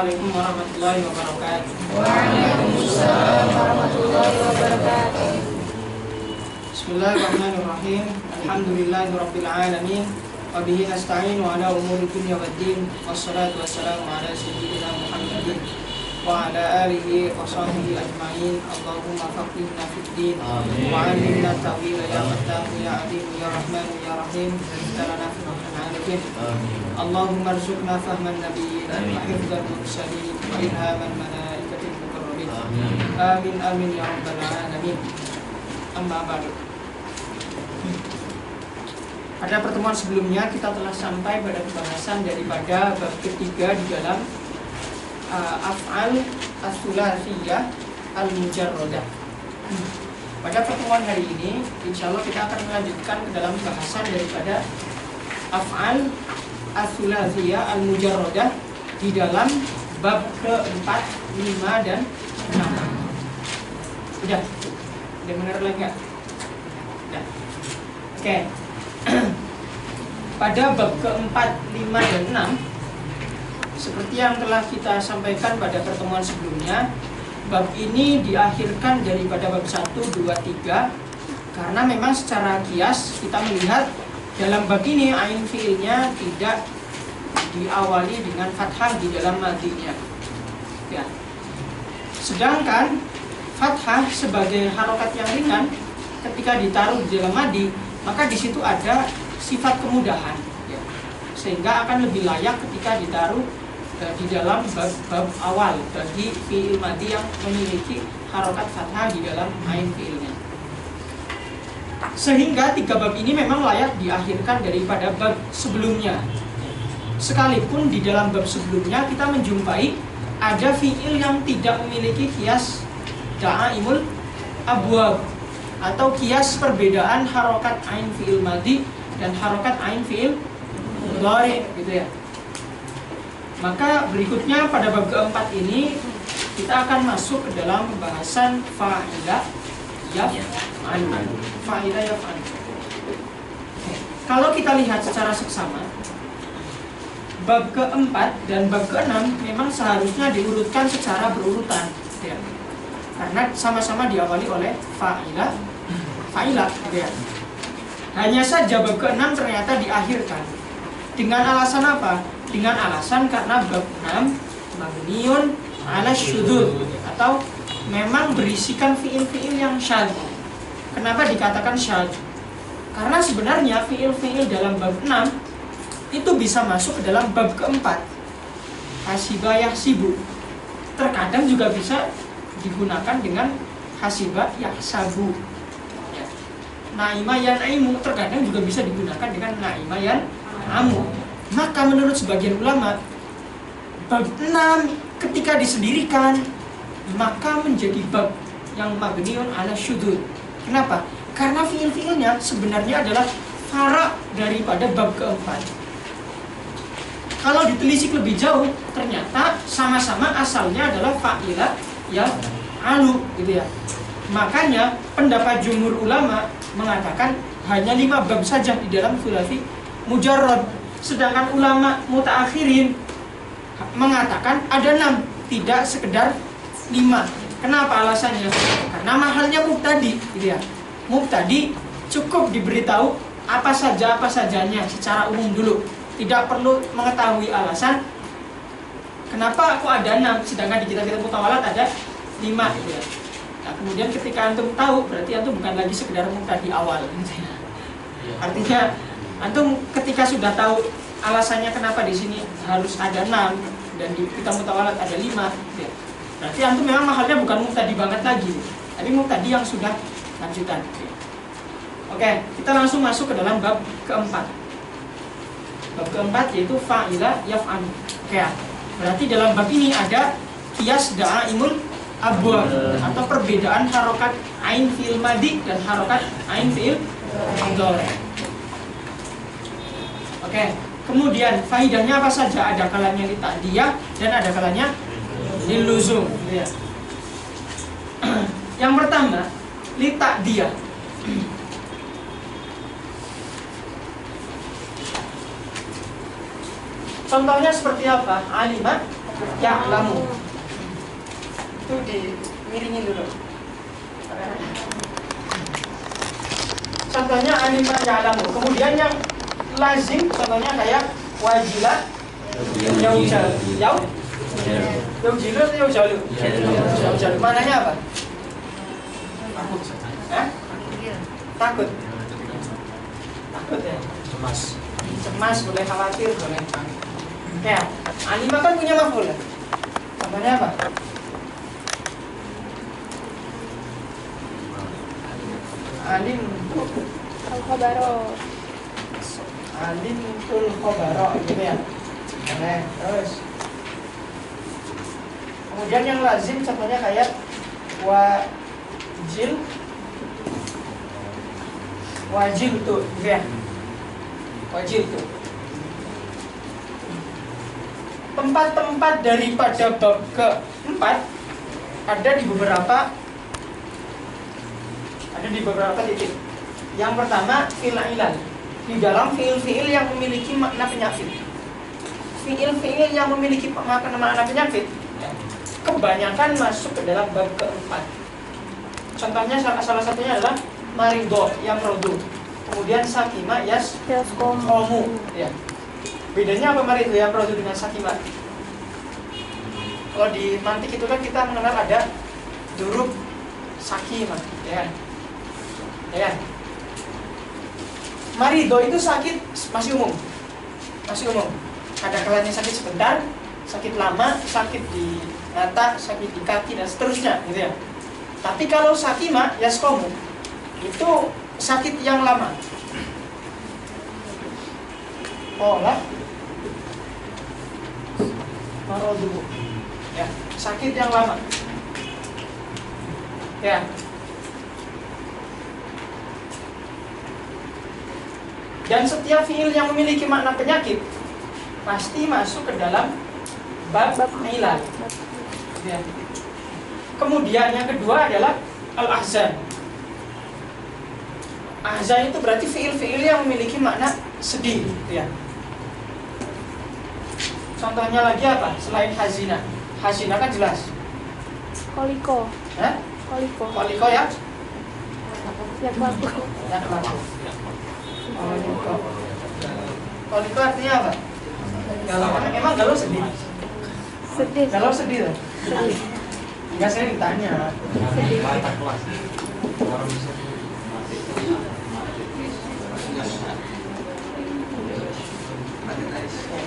Assalamualaikum warahmatullahi wabarakatuh. Waalaikumsalam warahmatullahi wabarakatuh. Bismillahirrahmanirrahim. Alhamdulillahirabbil alamin. Wa bihi nasta'inu ala umuri dunya waddin. Wassalatu wassalamu ala sayyidina Muhammadin wa ala alihi wa sahbihi ajma'in. Allahumma faqihna fid din wa 'allimna ta'wila ya Fattahu ya 'alim ya Rahman ya Rahim. Lana fi alamin. Allahumma arzuqna fahman nabiyyin wa hifdzal mursalin wa ilhaman malaikatil muqarrabin. Amin amin ya rabbal alamin. Amma ba'du. Pada pertemuan sebelumnya kita telah sampai pada pembahasan daripada bab ketiga di dalam af'al as-sulatsiyah al-mujarradah. Pada pertemuan hari ini insya Allah kita akan melanjutkan ke dalam bahasan daripada af'al as-sulatsiyah al-mujarradah di dalam bab ke-4, 5 dan 6. Udah? Udah benar lagi nggak? Udah. Oke. Pada bab ke-4, 5 dan 6 seperti yang telah kita sampaikan pada pertemuan sebelumnya, bab ini diakhirkan daripada bab 1, 2, 3 karena memang secara kias kita melihat dalam bab ini ain fiilnya tidak diawali dengan fathah di dalam madinya ya. Sedangkan fathah sebagai harokat yang ringan ketika ditaruh di dalam madi, maka di situ ada sifat kemudahan ya. Sehingga akan lebih layak ketika ditaruh di dalam bab awal bagi fi'il madi yang memiliki harokat fathah di dalam ain fi'ilnya. Sehingga 3 bab ini memang layak diakhirkan daripada bab sebelumnya. Sekalipun di dalam bab sebelumnya kita menjumpai ada fi'il yang tidak memiliki kias da'aimul abwab atau kias perbedaan harokat ain fi'il madi dan harokat ain fi'il mudhari gitu ya. Maka berikutnya pada bab keempat ini kita akan masuk ke dalam pembahasan fa'ilah yaf'al. Fa'ilah yaf'al. Kalau kita lihat secara seksama, bab keempat dan bab keenam memang seharusnya diurutkan secara berurutan ya. Karena sama-sama diawali oleh fa'ilah gitu ya. Hanya saja bab ke-6 ternyata diakhirkan. Dengan alasan apa? Dengan alasan karena bab 6 mabniun ala syudzud atau memang berisikan fiil-fiil yang syadz. Kenapa dikatakan syadz? Karena sebenarnya fiil-fiil dalam bab 6 itu bisa masuk ke dalam bab keempat. Hasiba yahsibu. Terkadang juga bisa digunakan dengan hasiba yahsabu. Naima yanaimu terkadang juga bisa digunakan dengan naima yanamu. Maka menurut sebagian ulama, bab 6 ketika disendirikan maka menjadi bab yang mabniun ala syudzud. Kenapa? Karena fiil-fiilnya sebenarnya adalah fara daripada bab keempat. Kalau ditelisik lebih jauh, ternyata sama-sama asalnya adalah fa'ilah ya alu gitu ya. Makanya pendapat jumhur ulama mengatakan hanya 5 bab saja di dalam sulasi mujarrad. Sedangkan ulama mutaakhirin mengatakan ada 6, tidak sekedar 5. Kenapa alasannya? Karena mahalnya mubtadi gitu ya. Mubtadi cukup diberitahu apa sajanya secara umum dulu. Tidak perlu mengetahui alasan kenapa aku ada 6 sedangkan di kitab-kitab mutawalat ada 5 gitu ya. Nah, kemudian ketika antum tahu berarti antum bukan lagi sekedar mubtadi awal gitu ya. Artinya antum ketika sudah tahu alasannya kenapa di sini harus ada 6 dan di kitab mutawalat ada 5 gitu ya. Berarti antum memang mahalnya bukan mubtadi banget lagi, tapi mubtadi yang sudah lanjutan gitu ya. Oke, kita langsung masuk ke dalam bab keempat. Bab keempat yaitu fa'ilah yaf'al. Oke, berarti dalam bab ini ada qiyas da'aimul abwab atau perbedaan harokat ain fi'il madi dan harokat ain fi'il mudhari. Oke, kemudian faidahnya apa saja? Ada kalanya li ta'diyah dan ada kalanya lil luzum ya. Yang pertama, li ta'diyah. Contohnya seperti apa? Alima Ya'lamu. Itu dimiringin dulu. Contohnya alima ya'lamu. Kemudian yang lazim contohnya kayak wajila yaujalu. Yaujilu atau yaujalu? Yaujalu. Mananya apa? Takut. Takut. Takut ya. Cemas boleh, khawatir boleh. Ya, alima kan punya maf'ul. Contohnya apa? Alim Al-khabaro. alimtul khabara gitu ya. Oke, terus. Kemudian yang lazim contohnya kayak wajil tuh gitu ya. Wajil tuh. Tempat-tempat daripada bab keempat ada di beberapa titik. Yang pertama fi'il di dalam fi'il yang memiliki makna penyakit. Fi'il yang memiliki makna penyakit kebanyakan masuk ke dalam bab keempat. Contohnya salah satunya adalah marido yang rodu. Kemudian sakima komu. Ya. Bedanya apa marido yang rodu dengan sakima? Kalau di mantik itu kan kita mengenal ada durub sakima, ya. Ya. Marido itu sakit masih umum. Ada kalanya sakit sebentar, sakit lama, sakit di mata, sakit di kaki dan seterusnya, gitu ya. Tapi kalau sakima yaskomu itu sakit yang lama. Olah marodu. Ya, sakit yang lama. Ya. Dan setiap fiil yang memiliki makna penyakit pasti masuk ke dalam bab ilal. Ya. Kemudian yang kedua adalah al-ahzan. Ahzan itu berarti fiil-fiil yang memiliki makna sedih, ya. Contohnya lagi apa? Selain hazina. Hazina kan jelas. Koliko. Hah? Koliko ya? Yang bagus. Koliko artinya apa? Galau. Emang galau sedih? Sedih. Galau sedih loh. Sedih. Enggak, saya ditanya. Sedih.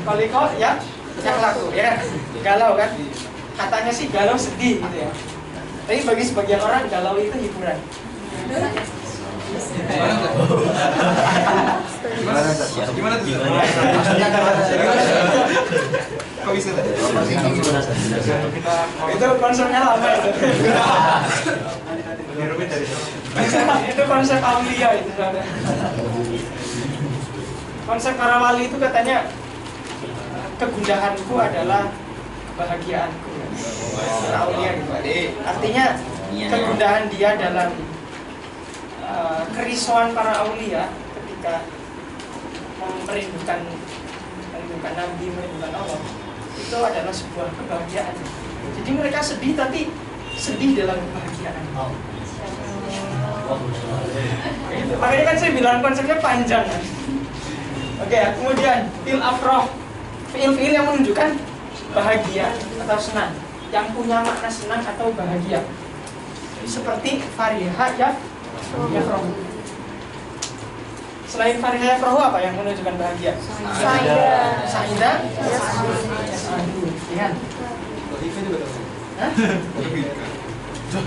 Koliko ya? Yang laku ya kan? Galau kan? Katanya sih galau sedih gitu ya. Tapi bagi sebagian orang galau itu hiburan. Gimana tuh? Kok bisa tadi? Itu konsepnya lama itu. Itu konsep aulia itu saudara. Konsep para wali itu katanya kegundahanku adalah kebahagiaanku. Aulia gitu. Artinya kegundahan dia dalam kerisauan para aulia ketika merindukan Nabi, merindukan Allah, itu adalah sebuah kebahagiaan. Jadi mereka sedih tapi sedih dalam kebahagiaan. Makanya kan saya bilang konsepnya panjang kan? Oke, kemudian fil afroh, fiil yang menunjukkan bahagia atau senang, yang punya makna senang atau bahagia, seperti fariha ya yafroh. Selain fariha yafroh apa yang menunjukkan bahagia? Saida yas'adu. Lihat.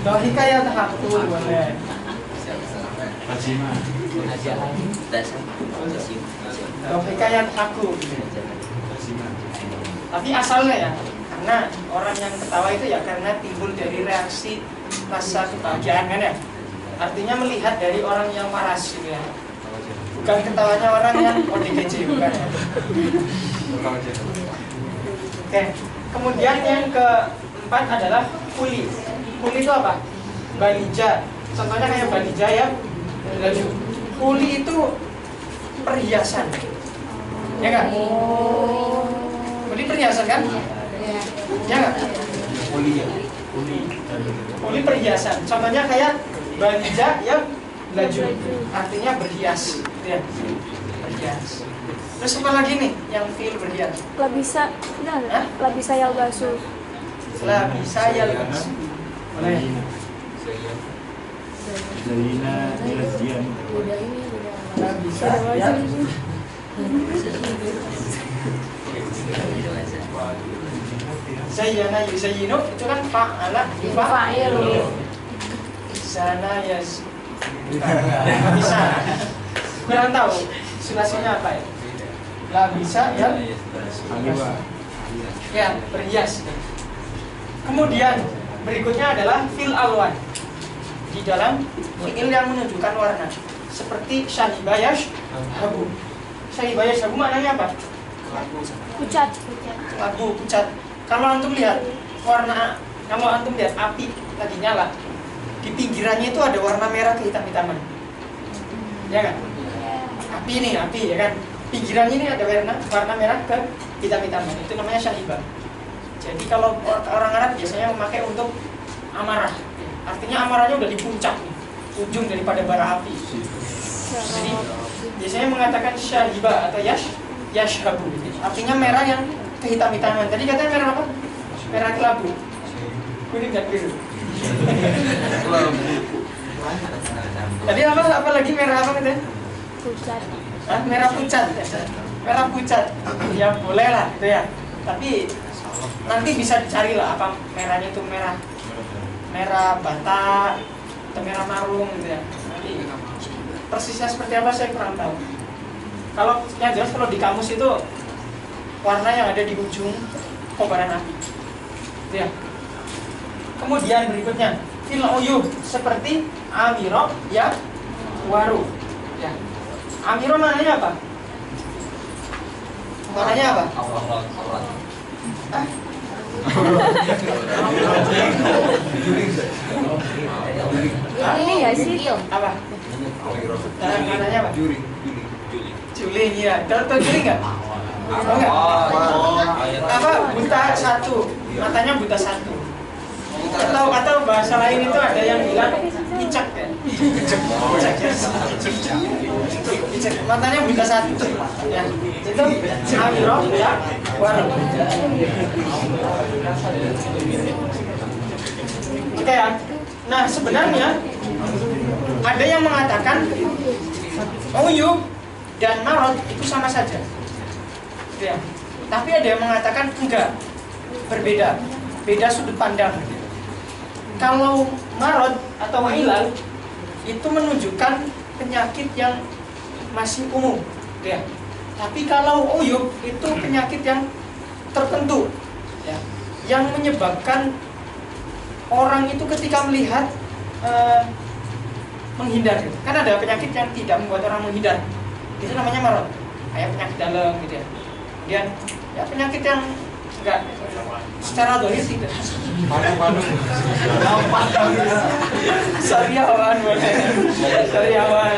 Dohika ya tahakku boleh. Dohika ya tahakku. Tapi asalnya ya, karena orang yang ketawa itu ya karena timbul dari reaksi rasa kebahagiaan kan ya. Artinya melihat dari orang yang waras gitu ya. Bukan ketawanya orang yang ODGJ, bukan ya. Oke, kemudian yang keempat adalah kuli. Kuli itu apa? Balija. Contohnya kayak balija ya. Kuli itu perhiasan. Ya kan? Kuli perhiasan kan? Ya nggak? Poli perhiasan. Contohnya kayak balija yang laju, artinya berhias, gitu ya. Berhias. Terus apa lagi nih yang fiil berhias? Labisa, benar nggak? Labisa yalbasu. Labisa yalbasu. Boleh. Zaina Yasdian. Labisa Ada ya. wajib. Zayyana yuzayyinu itu kan fa'ala Fa'il. Zana yaz. Bisa. Kurang tahu sulasinya apa ya? Labisa ya. Ya, berhias. Kemudian berikutnya adalah fil alwan. Di dalam fiil yang menunjukkan warna. Seperti syahibayash habu. Syahibayash habu maknanya apa? Pucat. Labu, pucat. Kalau antum lihat warna, kalau antum lihat api lagi nyala, di pinggirannya itu ada warna merah kehitam-hitaman. Ya kan? Api nih, api ya kan? Pinggirannya ini ada warna merah kehitam-hitaman. Itu namanya syahibah. Jadi kalau orang Arab biasanya memakai untuk amarah. Artinya amarahnya udah di puncak nih, ujung daripada bara api. Jadi biasanya mengatakan syahibah atau yashhabu. Artinya merah yang kehitam-hitaman. Tadi katanya merah apa? Merah kelabu. Kuning dan biru. Tadi apa lagi merah apa katanya? Pucat. Merah pucat. Merah pucat. Ya boleh lah gitu ya. Tapi nanti bisa dicari lah apa merahnya itu merah bata atau merah marung gitu ya. Nanti persisnya seperti apa saya kurang tahu. Kalau yang jelas kalau di kamus itu warna yang ada di ujung kobaran api. Gitu ya. Kemudian berikutnya fil uyub seperti amiro ya waru. Ya. Amiro maknanya apa? Warnanya apa? Ini nggak sih? Apa? Warnanya apa? Juling ya. Tahu juling nggak? Oh enggak? Apa buta satu, matanya buta satu. Atau bahasa lain itu ada yang bilang icak ya. Icak, matanya buta satu. Ya. Itu amiro ya waru. Oke ya. Nah sebenarnya ada yang mengatakan uyub dan marot itu sama saja. Ya. Tapi ada yang mengatakan enggak, berbeda, beda sudut pandang. Kalau marot atau hilal itu menunjukkan penyakit yang masih umum, ya. Tapi kalau uyub itu penyakit yang tertentu, ya, yang menyebabkan orang itu ketika melihat menghindar. Gitu. Kan ada penyakit yang tidak membuat orang menghindar, itu namanya marot, kayak penyakit dalam, gitu ya. Kemudian ya penyakit yang enggak secara dohir tidak. Sariawan boleh. Sariawan.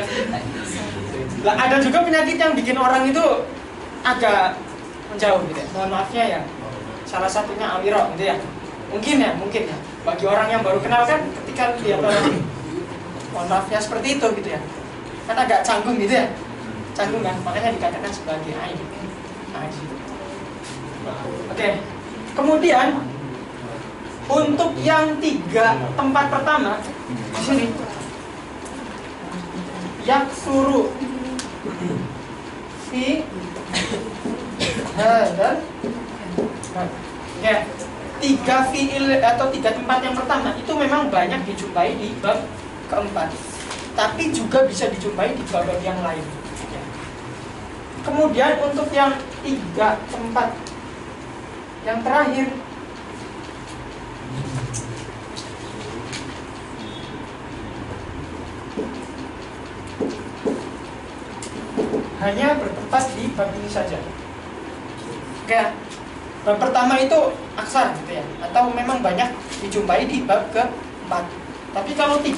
Lah ada juga penyakit yang bikin orang itu agak menjauh gitu ya. Mohon maafnya ya. Salah satunya amiro gitu ya. Mungkin ya. Bagi orang yang baru kenal kan ketika lihat orang mohon maafnya seperti itu gitu ya. Kan agak canggung gitu ya. Canggung kan, makanya dikatakan sebagai aib. Oke. Kemudian untuk yang 3 tempat pertama di sini yaksuru fi dan ya 3 fiil atau 3 tempat yang pertama itu memang banyak dijumpai di bab keempat, tapi juga bisa dijumpai di bab yang lain. Kemudian untuk yang 3 tempat yang terakhir hanya bertempat di bab ini saja. Oke, bab pertama itu aksar gitu ya, atau memang banyak dijumpai di bab keempat. Tapi kalau 3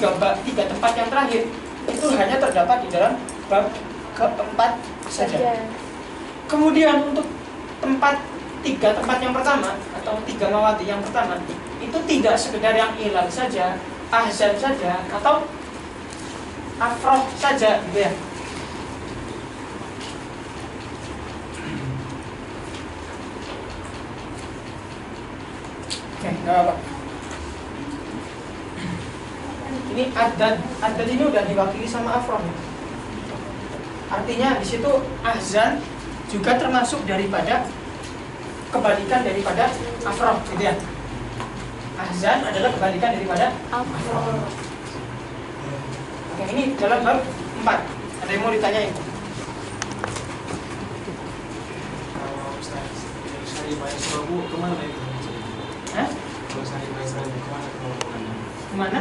tempat yang terakhir itu hanya terdapat di dalam bab keempat saja. Kemudian untuk tempat tiga tempat yang pertama atau tiga mawati yang pertama itu tidak sekedar yang ilal saja, ahzan saja, atau afroh saja, gitu ya. Oke, nggak apa-apa. Ini adad ini udah diwakili sama afroh. Artinya di situ ahzan juga termasuk daripada kebalikan daripada afroh, gitu ya. Ahzan adalah kebalikan daripada Afro. Oke, ini dalam bab 4. Ada yang mau ditanyain? Kalau Ustaz, Syari Maesrobu kemana itu? Hah? Kalau Syari Maesrobu kemana kelompokannya? Kemana?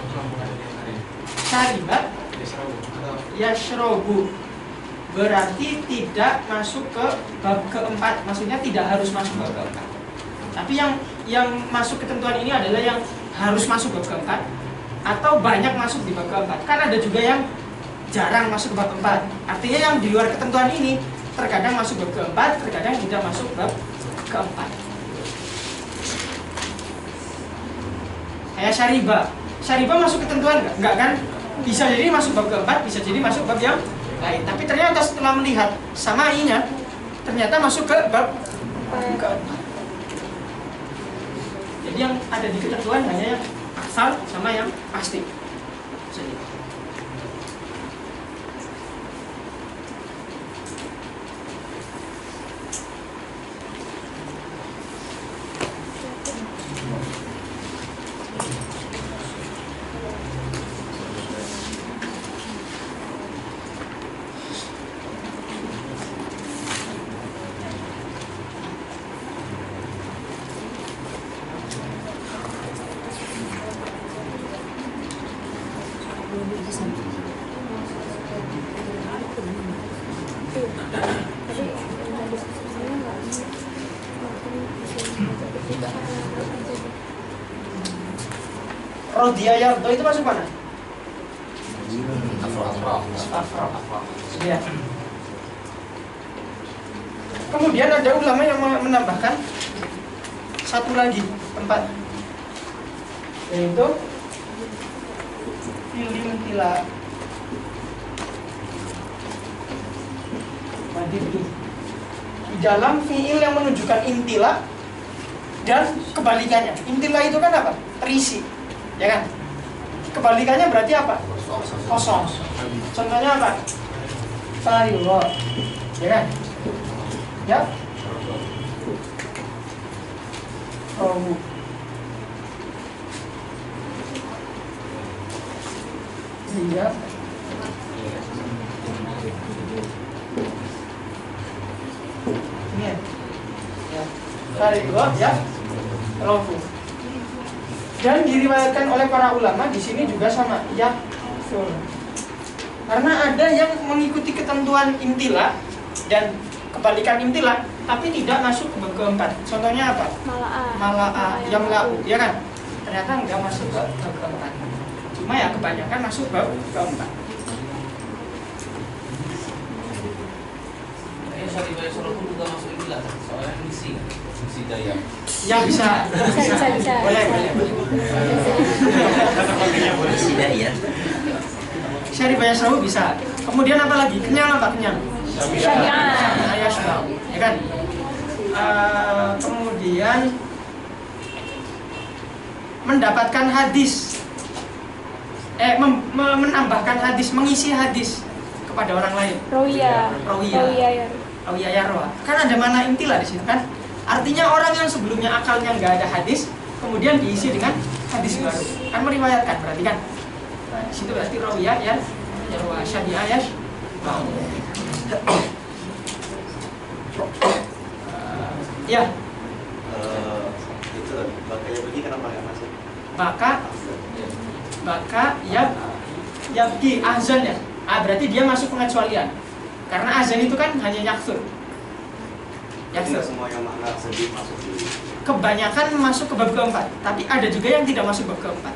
Kelompokan di antara Syaribat Maesrobu atau yashrobu, berarti tidak masuk ke bab keempat. Maksudnya tidak harus masuk bab keempat. Tapi yang masuk ketentuan ini adalah yang harus masuk bab keempat atau banyak masuk di bab keempat. Kan ada juga yang jarang masuk ke bab keempat. Artinya yang di luar ketentuan ini terkadang masuk bab keempat, terkadang tidak masuk bab keempat. Kayak syariba masuk ketentuan enggak kan? Bisa jadi masuk bab keempat, bisa jadi masuk bab yang lain. Tapi ternyata setelah melihat samainya, ternyata masuk ke bab keempat. Jadi yang ada di ketentuan hanya yang asal sama yang pasti. Jadi. Rodiyah yardo itu masuk mana? Afro. Ya. Kemudian ada ulama yang menambahkan satu lagi tempat, yaitu filimtila. Di dalam fiil yang menunjukkan intila dan kebalikannya. Intila itu kan apa? Terisi, ya kan? Kebalikannya berarti apa? Kosong. Contohnya apa? Fariwa, ya kan? Ya. Rohu. Iya. Ini ya. Fariwa, ya. Rohu. Dan diriwayatkan oleh para ulama di sini juga sama, ya. Karena ada yang mengikuti ketentuan intila dan kebalikan intila, tapi tidak masuk ke bab keempat. Contohnya apa? Mala'a, yamla'u, ya kan? Ternyata nggak masuk ke bab keempat. Cuma ya kebanyakan masuk bab keempat. Syari Maesrobu juga masuk intila, soalnya misi daya. Ya bisa. Boleh. Misi daya. Syari Maesrobu bisa. Kemudian apa lagi? Kenyang apa? Kenyang. Syariah. Ya kan? Kemudian mendapatkan hadis, menambahkan hadis, mengisi hadis kepada orang lain. Rawiya yarwa. Kan ada mana intila di sini kan? Artinya orang yang sebelumnya akalnya nggak ada hadis, kemudian diisi dengan hadis baru. Kan meriwayatkan berarti kan? Nah, di situ berarti rawiya yarwa, syadi'ah ya. Ya. Itu bakanya begini kenapa nggak masuk? Baka yabki azan ya. Berarti dia masuk pengecualian. Karena azan itu kan hanya yaksur. Tidak semua yang makna sedih masuk di. Kebanyakan masuk ke bab keempat, tapi ada juga yang tidak masuk bab keempat.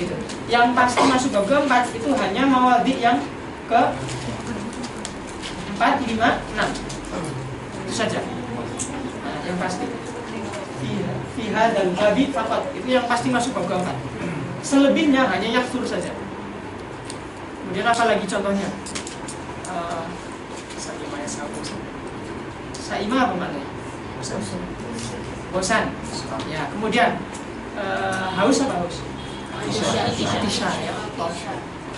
Gitu. Yang pasti masuk bab keempat itu hanya mawadhi yang ke 4, 5, 6. Itu saja. yang pasti. Fiha dan babi fakat itu yang pasti masuk bab keempat. Selebihnya hanya yaktur saja. Kemudian apa lagi contohnya? Saima apa maknanya? Bosan. Ya, kemudian haus apa haus? Tisha ya.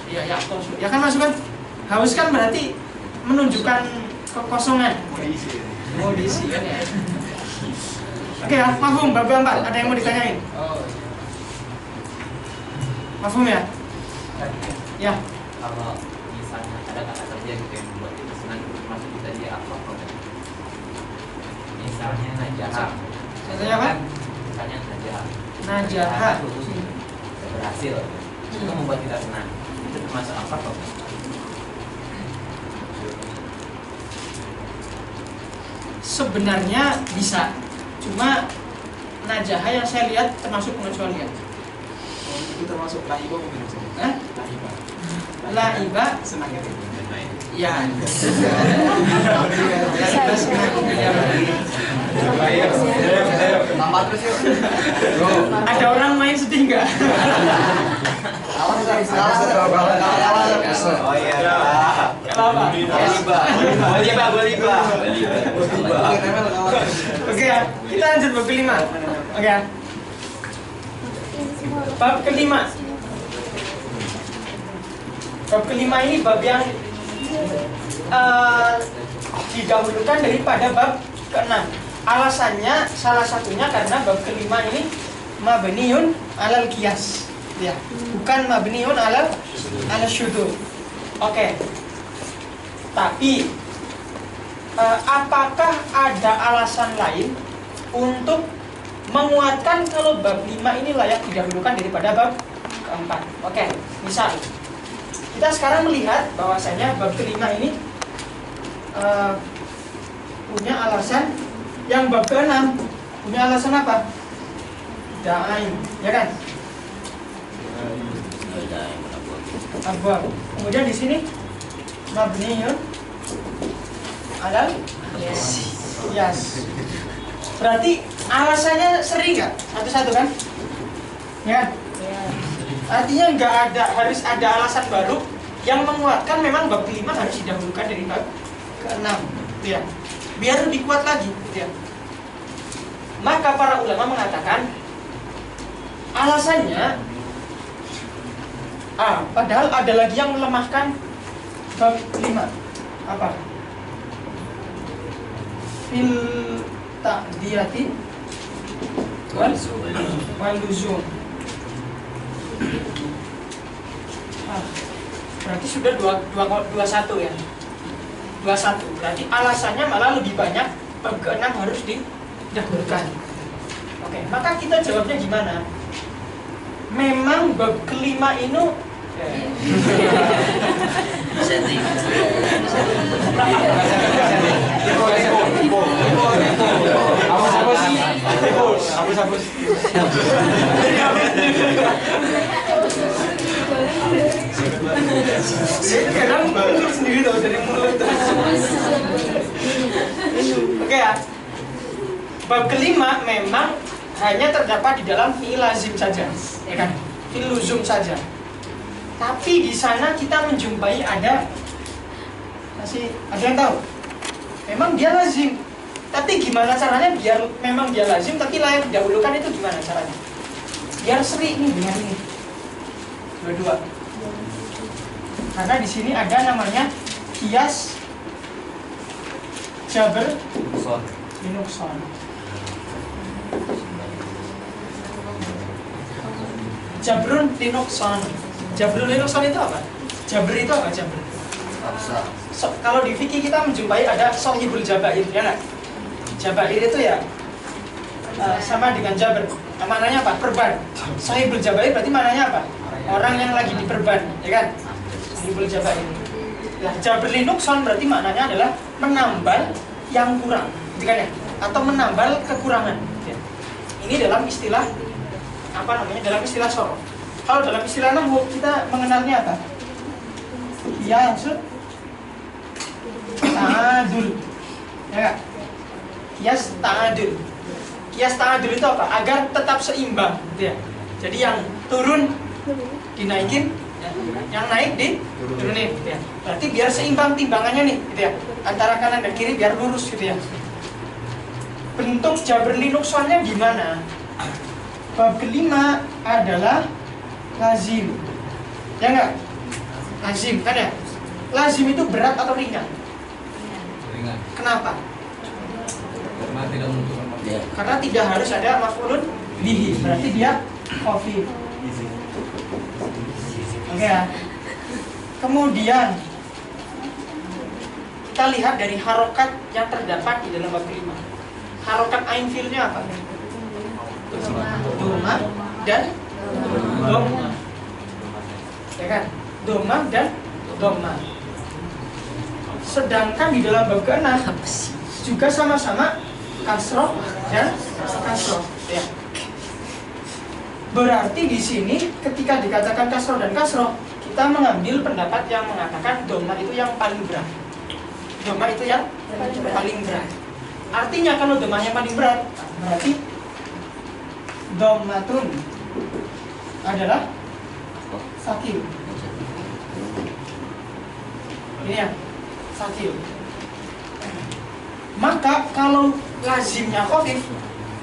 Ya, ya, ya kan masuk kan? Haus kan berarti menunjukkan kekosongan. Mau diisi kan ya. Oke ya, mafhum bab keempat. Ada yang mau ditanyain? Mafhum ya? Ya. Kalau misalnya ada kata kerja gitu yang membuat kita senang, masuk kita dia apa? Misalnya najah. Contohnya apa? Misalnya najah. Najaha. Berhasil. Itu membuat kita senang. Itu termasuk apa kok? Sebenarnya bisa, cuma najaha yang saya lihat termasuk pengecualian. Itu termasuk laiba mungkin. Laiba Senang gitu. ya. Tambah terus yuk. Ada orang main sedih nggak? Oh iya. Kenapa? Goliba. Oke ya, kita lanjut bab kelima. Oke ya. Bab kelima. Bab kelima ini bab yang didahulukan daripada bab keenam. Alasannya salah satunya karena bab kelima ini mabniun alal qiyas. Ya, bukan mabniun alal syudzur. Oke. Tapi apakah ada alasan lain untuk menguatkan kalau bab 5 ini layak didahulukan daripada bab keempat? Oke, misal kita sekarang melihat bahwasanya bab kelima ini punya alasan yang bab keenam punya alasan apa? Da'ain, ya kan? Abwab. Kemudian di sini mabniun alal qiyas. Berarti alasannya sering nggak? Satu-satu kan? Ya. Artinya nggak ada, harus ada alasan baru yang menguatkan memang bab kelima harus didahulukan dari bab keenam, gitu ya. Biar lebih kuat lagi, gitu ya. Maka para ulama mengatakan alasannya padahal ada lagi yang melemahkan bab 5. Apa? Fil ta'diyati wal luzum. Berarti sudah 21 ya. 21. Berarti alasannya malah lebih banyak bab ke-6 harus didahulukan. Oke, maka kita jawabnya gimana? Memang bab kelima ini saya kadang mundur sendiri tau dari mulut. Oke ya. Bab kelima memang hanya terdapat di dalam fi'il lazim saja, ya kan? Fi'il luzum saja. Tapi di sana kita menjumpai ada yang tahu? Memang dia lazim. Tapi gimana caranya biar memang dia lazim tapi layak didahulukan itu gimana caranya? Biar seri nih dengan ini. Dua-dua. Karena di sini ada namanya qiyas jabr binukson. Jabrun linukson. Jabrun linukson itu apa? Jabr itu apa jabr? Kalau di fikih kita menjumpai ada sohibul jabair, ya nggak? Jabair itu ya sama dengan jabr. Maknanya apa? Perban. Sohibul jabair berarti maknanya apa? Orang yang lagi diperban, ya kan? Sohibul jabair. Nah, jabr linukson berarti maknanya adalah menambal yang kurang, kan ya? Atau menambal kekurangan. Ya. Ini dalam istilah dalam istilah sorof. Kalau dalam istilah nahwu kita mengenalnya apa? Ya maksud ta'adul, ya gak? kias ta'adul. Kias ta'adul itu apa? Agar tetap seimbang, gitu ya. Jadi yang turun dinaikin, yang naik diturunin, gitu ya. Berarti biar seimbang timbangannya nih, gitu ya. Antara kanan dan kiri biar lurus, gitu ya. Bentuk jabr li nuqsannya gimana? Bab kelima adalah lazim, ya nggak? Lazim kan ya? Lazim itu berat atau ringan? Ringan. Kenapa? Karena tidak menentukan makna. Karena tidak harus ada maf'ulun bihi, berarti dia khafif. Oke ya. Kemudian kita lihat dari harokat yang terdapat di dalam bab kelima. Harokat ain fi'ilnya apa? Doma dan doma, ya kan? Doma dan doma. Sedangkan di dalam bab ke-6 juga sama-sama kasroh dan kasroh, ya. Berarti di sini ketika dikatakan kasroh dan kasroh, kita mengambil pendapat yang mengatakan doma itu yang paling berat. Doma itu yang paling berat. Artinya kalau domanya paling berat, berarti domatun adalah sakil. Ini ya, sakil. Maka kalau lazimnya khafif,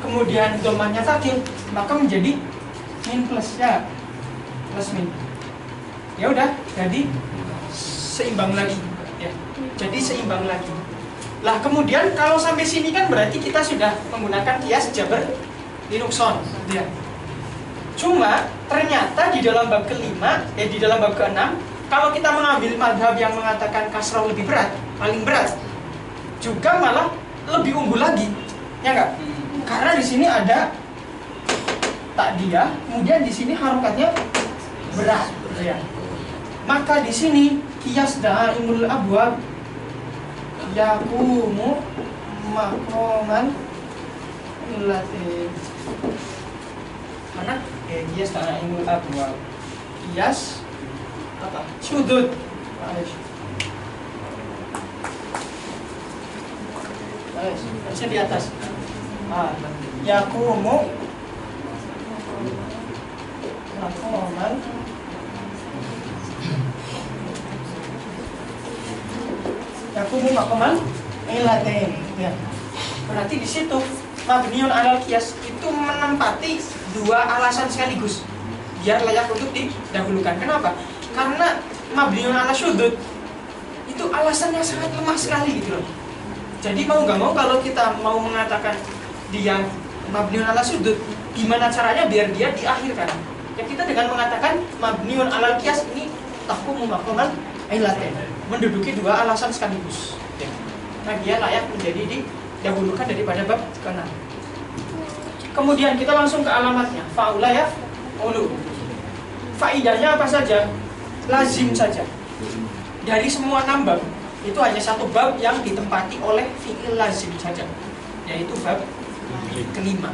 kemudian domanya sakil, maka menjadi min plus ya, plus min. Ya udah, jadi seimbang lagi. Ya, jadi seimbang lagi. Lah kemudian kalau sampai sini kan berarti kita sudah menggunakan kias jabr li nuqsan, ya. Cuma ternyata di dalam bab kelima, di dalam bab ke-6, kalau kita mengambil madhab yang mengatakan kasrah lebih berat, paling berat, juga malah lebih unggul lagi, ya enggak? Karena di sini ada takdiyah, kemudian di sini harokatnya berat, ya. Maka di sini kias da'imul abwab yaqumu maqaman illatin. Mana? Kias da'imul abwab. Kias apa? Sudut. Harusnya di atas. Yaqumu maqaman yaqumu maqaman ilatain, ya. Berarti di situ mabniun alal qiyas itu menempati dua alasan sekaligus biar layak untuk didahulukan. Kenapa? Karena mabniun ala syudud itu alasannya sangat lemah sekali gitu loh. Jadi mau nggak mau kalau kita mau mengatakan dia mabniun ala syudud, gimana caranya biar dia diakhirkan? Ya kita dengan mengatakan mabniun alal qiyas ini tahkumu maqaman ilatain, menduduki dua alasan sekaligus. Nah dia layak menjadi didahulukan daripada bab ke-6. Kemudian kita langsung ke alamatnya. Fa'ula ya ulu. Faidahnya apa saja? Lazim saja. Dari semua 6 bab itu hanya satu bab yang ditempati oleh fi'il lazim saja, yaitu bab kelima.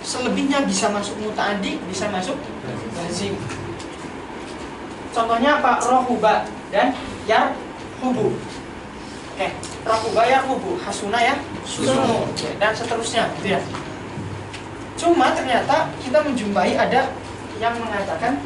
Selebihnya bisa masuk muta'addi, bisa masuk lazim. Contohnya apa? Rohuba dan yarhubu. Oke, rohuba yarhubu, hasuna ya sunu, dan seterusnya, gitu ya. Cuma ternyata kita menjumpai ada yang mengatakan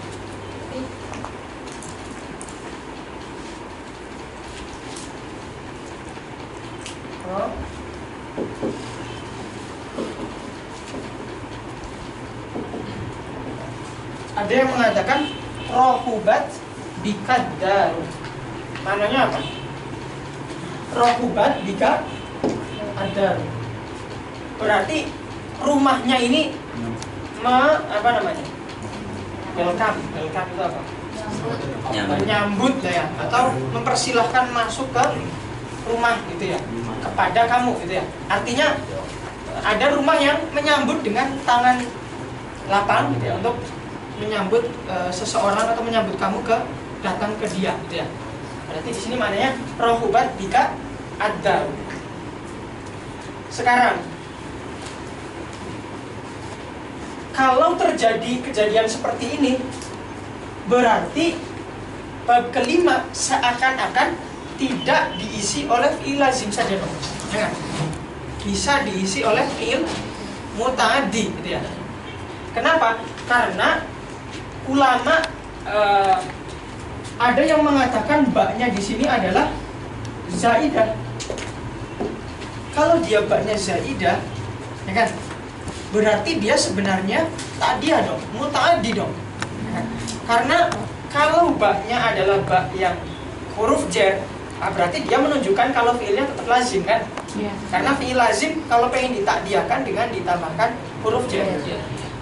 ada yang mengatakan rohubat bikaddaru. Mananya apa? Rohubat bikaddaru. Berarti rumahnya ini apa namanya? Welcome itu apa? Menyambut ya, atau mempersilahkan masuk ke rumah gitu ya, kepada kamu gitu ya. Artinya ada rumah yang menyambut dengan tangan lapang gitu ya, untuk menyambut seseorang atau menyambut kamu datang ke dia gitu ya. Berarti di sini maknanya rohubat bika ad-dar. Sekarang kalau terjadi kejadian seperti ini, berarti bab kelima seakan-akan tidak diisi oleh fi'il lazim saja dong. Jangan. bisa diisi oleh fiil muta'addi gitu ya. Kenapa? Karena ulama ada yang mengatakan baknya di sini adalah zaidah. Kalau dia baknya zaidah, ya kan? Berarti dia sebenarnya ta'diyah dong, muta'addi dong. Karena kalau baknya adalah bak yang huruf jar, berarti dia menunjukkan kalau fiilnya tetap lazim kan? Iya. Karena fiil lazim kalau pengen ditakdiakan dengan ditambahkan huruf jar.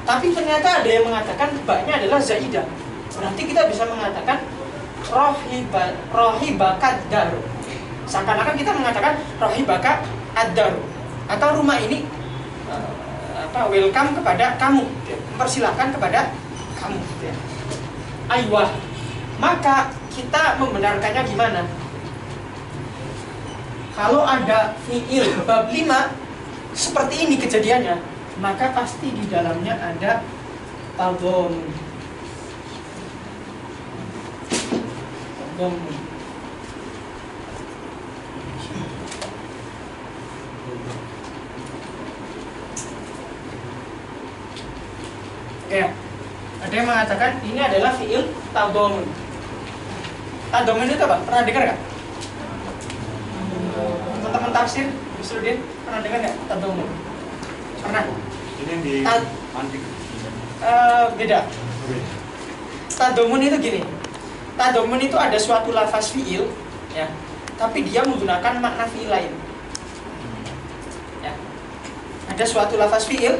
Tapi ternyata ada yang mengatakan baknya adalah zaidah. Berarti kita bisa mengatakan rohibaka daru. Seakan-akan kita mengatakan rohibaka ad-daru. Atau rumah ini welcome kepada kamu, mempersilahkan kepada kamu. Aywah. Maka kita membenarkannya gimana? Kalau ada fiil bab 5 seperti ini kejadiannya, maka pasti di dalamnya ada tadhamun. Ya, ada yang mengatakan ini adalah fiil tadhamun. Tadhamun itu apa? Pernah dengar nggak? Teman-teman tafsir, Bisruddin pernah dengar nggak tadhamun? Pernah? Ini yang di antik. Beda. Tadhamun itu gini. Tadhamun itu ada suatu lafaz fiil, ya, tapi dia menggunakan makna fiil lain. Ya. Ada suatu lafaz fiil,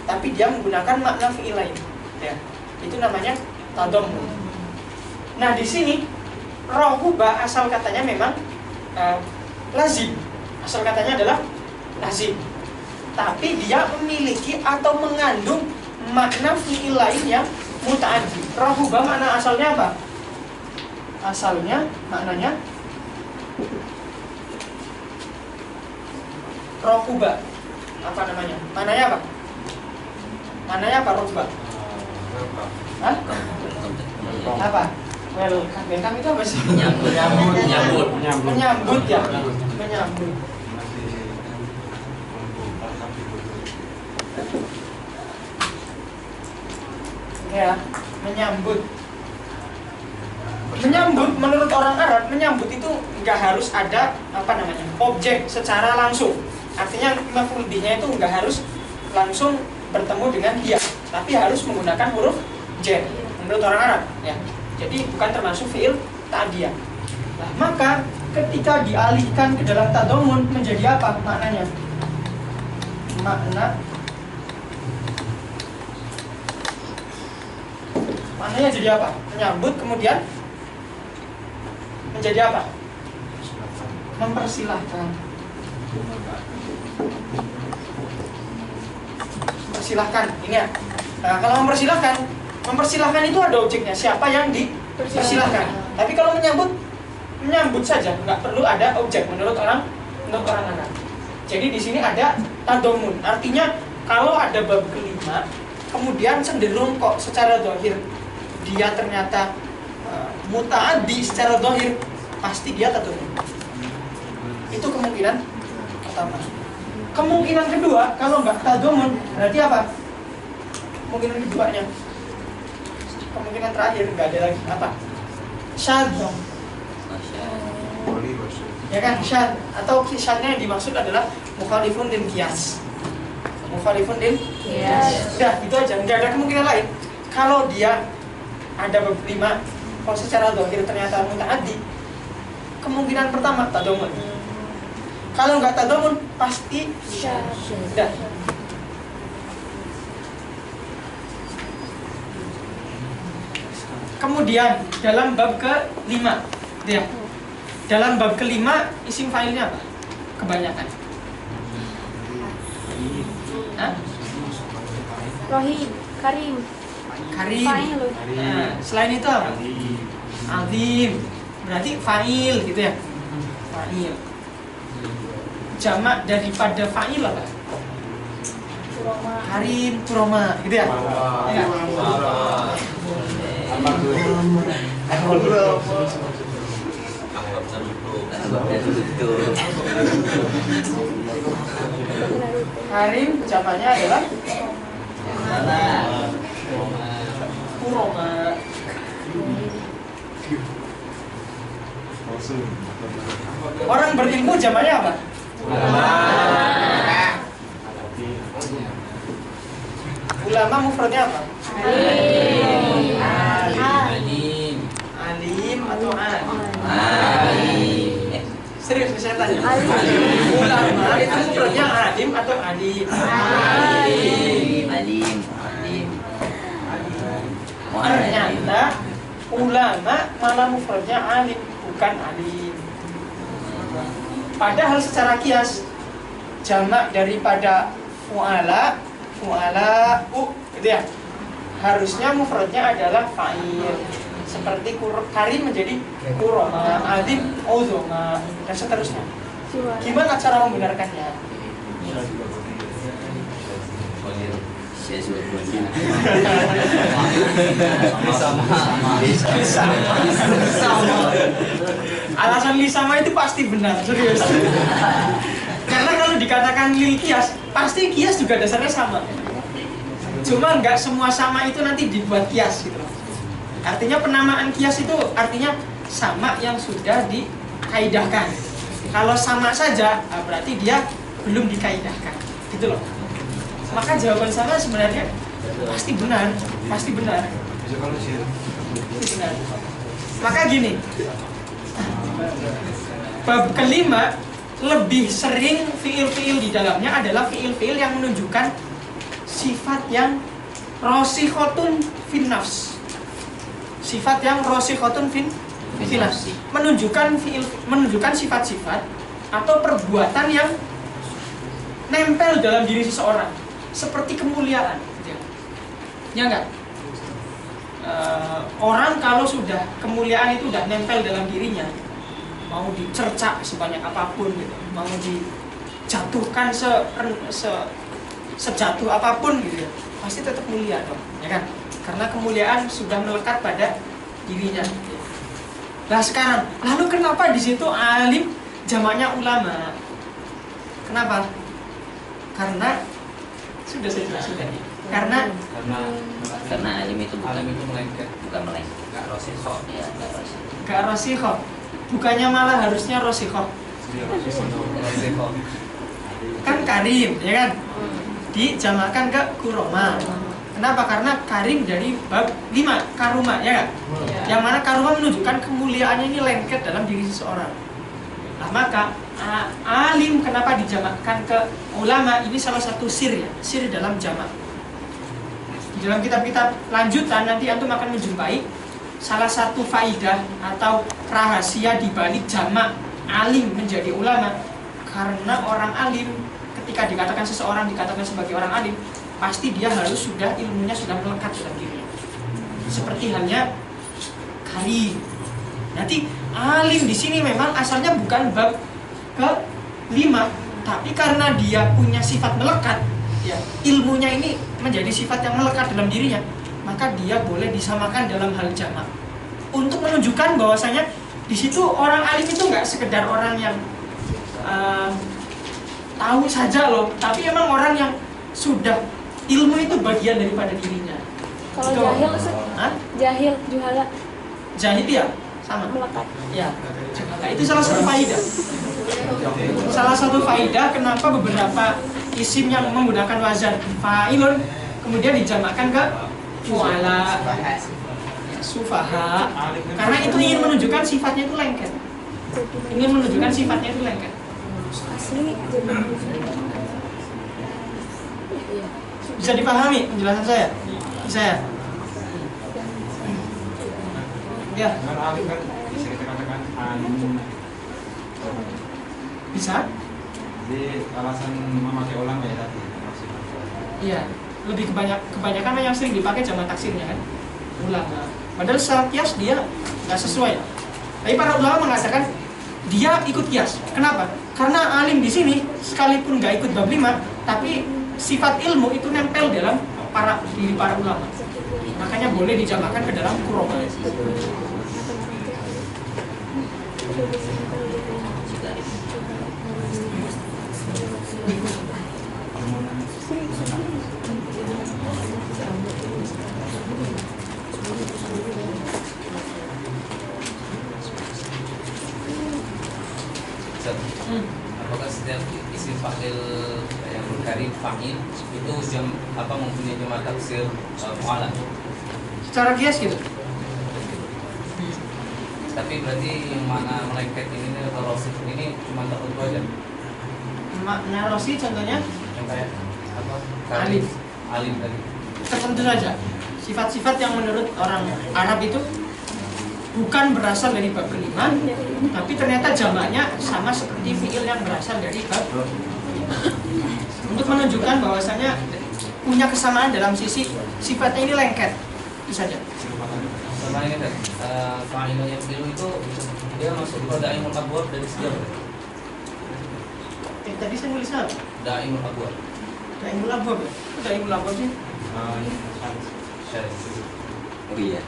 tapi dia menggunakan makna fiil lain. Ya. Itu namanya tadhamun. Nah, di sini rohuba asal katanya memang lazim. Asal katanya adalah lazim. Tapi dia memiliki atau mengandung makna fiil lain yang muta'addi. Rohuba makna asalnya apa? Asalnya maknanya rohuba. Apa namanya? Maknanya apa? Maknanya apa rohuba? Hah? Apa? Welcome itu apa sih? Menyambut. Menyambut ya. Menyambut. Ya, menyambut. Menyambut menurut orang Arab, menyambut itu nggak harus ada objek secara langsung. Artinya maf'ul bihnya itu nggak harus langsung bertemu dengan dia, tapi harus menggunakan huruf jar menurut orang Arab. Ya, jadi bukan termasuk fiil ta'diyah. Nah, maka ketika dialihkan ke dalam tadhamun menjadi apa maknanya? Maknanya jadi apa? Menyambut kemudian menjadi apa? Mempersilahkan. Mempersilahkan, ini ya. Nah, kalau mempersilahkan itu ada objeknya. Siapa yang dipersilahkan? Tapi kalau menyambut saja, nggak perlu ada objek menurut orang Arab. Jadi di sini ada tadhamun. Artinya kalau ada bab kelima, kemudian cenderung kok secara zahir dia ternyata muta'addi secara zahir, pasti dia tadhamun. Itu kemungkinan pertama. Kemungkinan kedua, kalau nggak tadhamun, berarti apa? Kemungkinan keduanya, kemungkinan terakhir nggak ada lagi apa? Syadz dong. Ya kan, syadz atau syadznya yang dimaksud adalah mukhalifun lil qiyas. Mukhalifun lil qiyas. Udah, itu aja, nggak ada kemungkinan lain. Kalau dia ada bab 5, kalau secara zahir ternyata muta'addi, kemungkinan pertama tadhamun. Kalau nggak tadhamun pasti syadz. Udah. Kemudian dalam bab ke-5, ya. Dalam bab ke-5 isim fa'ilnya apa? Kebanyakan. Hah? Rohim, Karim, Karim. Fa'il. Nah, selain itu apa? Azim. Berarti fa'il gitu ya. Fa'il. Jamak daripada fa'il apa? Karim, kuroma gitu ya. Ya. Karim jamaknya adalah kuroma. Orang berilmu jamaknya apa? Ulama mufradnya apa? Alim atau alim? Serius saya tanya. Ulama itu mufradnya alim atau alim? Alim. Ternyata ulama malah mufradnya alim, bukan alim. Padahal secara kias jamak daripada fu'ala gitu ya, harusnya mufradnya adalah fa'il. Seperti karim menjadi kuroma, alim uzoma, dan seterusnya. Gimana cara membenarkannya? Alasan lisama itu pasti benar, serius. Karena kalau dikatakan lil kias, pasti kias juga dasarnya sama. Cuma nggak semua sama itu nanti dibuat kias gitu. Artinya penamaan kias itu artinya sama yang sudah dikaidahkan. Kalau sama saja, berarti dia belum dikaidahkan, gitu loh. Maka jawaban saya sebenarnya pasti benar. Pasti benar. Maka gini, bab kelima lebih sering fiil-fiil di dalamnya adalah fiil-fiil yang menunjukkan sifat yang rosikhotun fin nafs. Sifat yang rosikhotun fin nafs, menunjukkan sifat-sifat atau perbuatan yang nempel dalam diri seseorang, seperti kemuliaan, ya enggak? Orang kalau sudah kemuliaan itu udah nempel dalam dirinya, mau dicercak sebanyak apapun gitu, mau dijatuhkan sejatuh apapun gitu, pasti tetap mulia dong, ya kan? Karena kemuliaan sudah melekat pada dirinya. Nah sekarang, lalu kenapa di situ alim jamaknya ulama? Kenapa? Karena sudah saya jelaskan tadi. Karena alim itu bukan melainkan Enggak rosikho. Ya, enggak rosikho. gak rosikho, bukannya malah harusnya rosikho. Kan karim, ya kan? Dijamakan ke kuroma. Kenapa? Karena karim dari bab 5 karuma, ya kan? Yang mana karuma menunjukkan kemuliaannya ini lengket dalam diri seseorang. Nah maka alim kenapa dijamakkan ke ulama, ini salah satu sir ya, sir dalam jamak. Di dalam kitab-kitab lanjutan nanti antum akan menjumpai salah satu faidah atau rahasia di balik jamak alim menjadi ulama. Karena orang alim, ketika dikatakan seseorang dikatakan sebagai orang alim, pasti dia harus sudah ilmunya sudah melekat dalam dirinya. Seperti halnya karim. Nanti alim di sini memang asalnya bukan bab ke-5, tapi karena dia punya sifat melekat, ya, ilmunya ini menjadi sifat yang melekat dalam dirinya, maka dia boleh disamakan dalam hal jamak. Untuk menunjukkan bahwasanya di situ orang alim itu nggak sekedar orang yang tahu saja loh, tapi emang orang yang sudah ilmu itu bagian daripada dirinya. Kalau Gitu. jahil, jahil, juhala, Jahil ya sama. melekat. Ya, nah, itu salah satu faidah. Salah satu faidah kenapa beberapa isim yang menggunakan wazan fa'ilun kemudian dijamakkan ke fu'ala, sufaha, karena itu ingin menunjukkan sifatnya itu lengket. Ingin menunjukkan sifatnya itu lengket. Asli jadi Bisa dipahami penjelasan saya? Bisa ya? Ya, Dengan alim kan bisa kita katakan alim. bisa? Jadi alasan memakai ulama ya tadi. Iya, lebih kebanyakan yang sering dipakai jamak taksirnya kan ulama. Padahal secara kias dia nggak sesuai. Tapi para ulama mengatakan dia ikut kias. Kenapa? Karena alim di sini sekalipun nggak ikut bab 5, tapi sifat ilmu itu nempel dalam diri para ulama. Makanya boleh dijamakkan ke dalam kuroma. Apakah setiap isim fa'il yang dari fa'il itu mempunyai jama' taksir mu'alah? Secara kias gitu. Tapi berarti yang mana melengket ini atau rosid ini cuma tertentu aja. Makna rosi contohnya Yang kayak apa? Alif. Alif tadi. tertentu saja. Sifat-sifat yang menurut orang Arab itu bukan berasal dari bab kelima, tapi ternyata jamaknya sama seperti fiil yang berasal dari bab untuk menunjukkan bahwasanya punya kesamaan dalam sisi sifatnya ini lengket. Itu saja. Sama ini kan, fa'ilun yang fi'lu itu dia masuk ke da'imul abwab dari segi apa? Tadi saya nulis apa? Da'imul abwab. Daimul abwab. Daimul abwab sih. Syarif. Oh iya.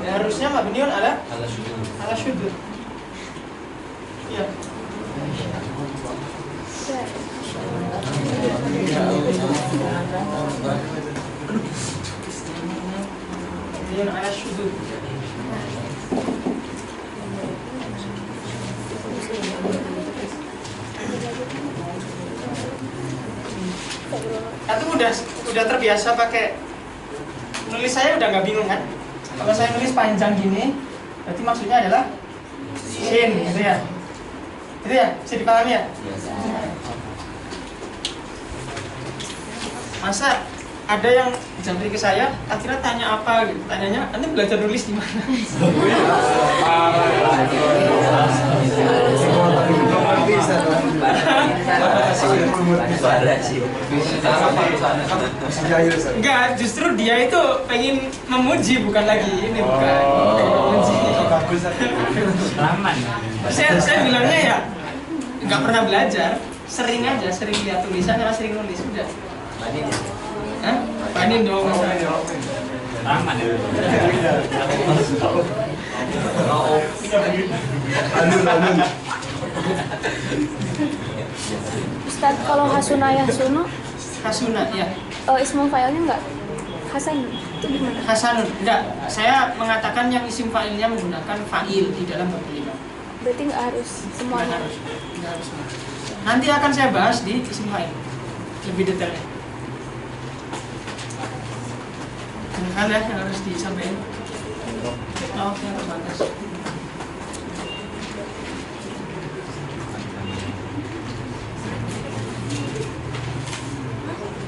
Ya, harusnya mabniun ala Ala syukur. ala syudud. Iya. Mabniun ala syudud. Atau udah terbiasa pakai nulis, saya udah nggak bingung kan? Kalau saya nulis panjang gini, berarti maksudnya adalah shin, gitu ya? Itu ya, bisa dipahami ya? Masa ada yang jambri ke saya, akhirnya tanya apa gitu? Tanyanya, nanti belajar nulis di mana? Enggak, justru dia itu pengen memuji, bukan lagi ini, bukan pengen memuji. Saya bilangnya ya, nggak pernah belajar, sering aja, sering lihat tulisan, karena sering nulis udah. Hah? Panin dong. Raman ya. Ustaz, kalau hasuna yahsunu, Hasuna, ya. ismul fa'ilnya enggak hasan, itu gimana? Hasanun, enggak. Saya mengatakan yang isim fa'ilnya menggunakan fa'il di dalam bab 5. Berarti nggak harus Nggak semuanya. harus, nggak harus. Nanti akan saya bahas di isim fa'il lebih detailnya. Kan ya yang harus disampaikan. Oh, yang terbatas.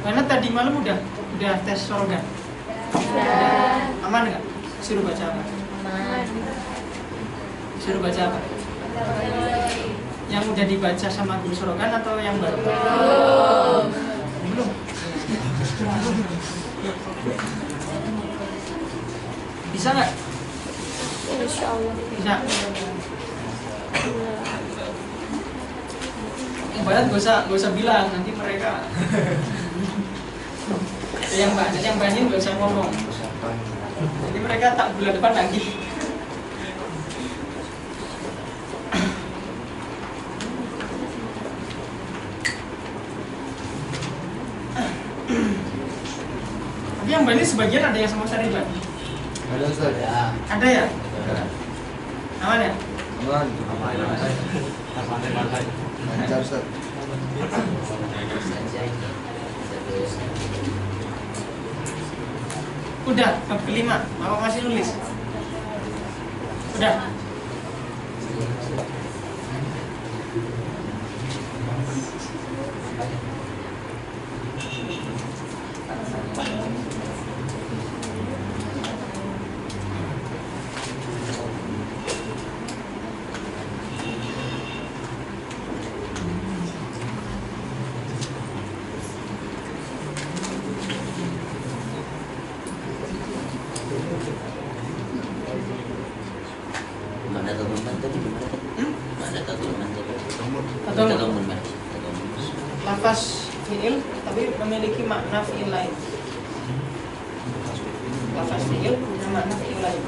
Karena tadi malam udah tes sorogan. Aman nggak? Suruh baca apa? Suruh baca apa? Yang udah dibaca sama guru sorogan atau yang baru? Belum. Bisa nggak? Insya Allah. Bisa. Yang banyak gak usah bilang, nanti mereka yang banyak gak usah ngomong. Jadi mereka tak bulan depan lagi. Tapi yang banyak sebagian ada yang sama Sariban. Ada Ustaz. Ada ya? Aman ya? Aman. Lancar Ustaz. Udah, bab kelima. Apa masih nulis? Udah. Mana teman tadi gimana? Mana teman tadi? Atau Teman mana? lafaz fi'il tapi memiliki makna fi'il lain. Lafaz fi'il punya makna fi'il lain.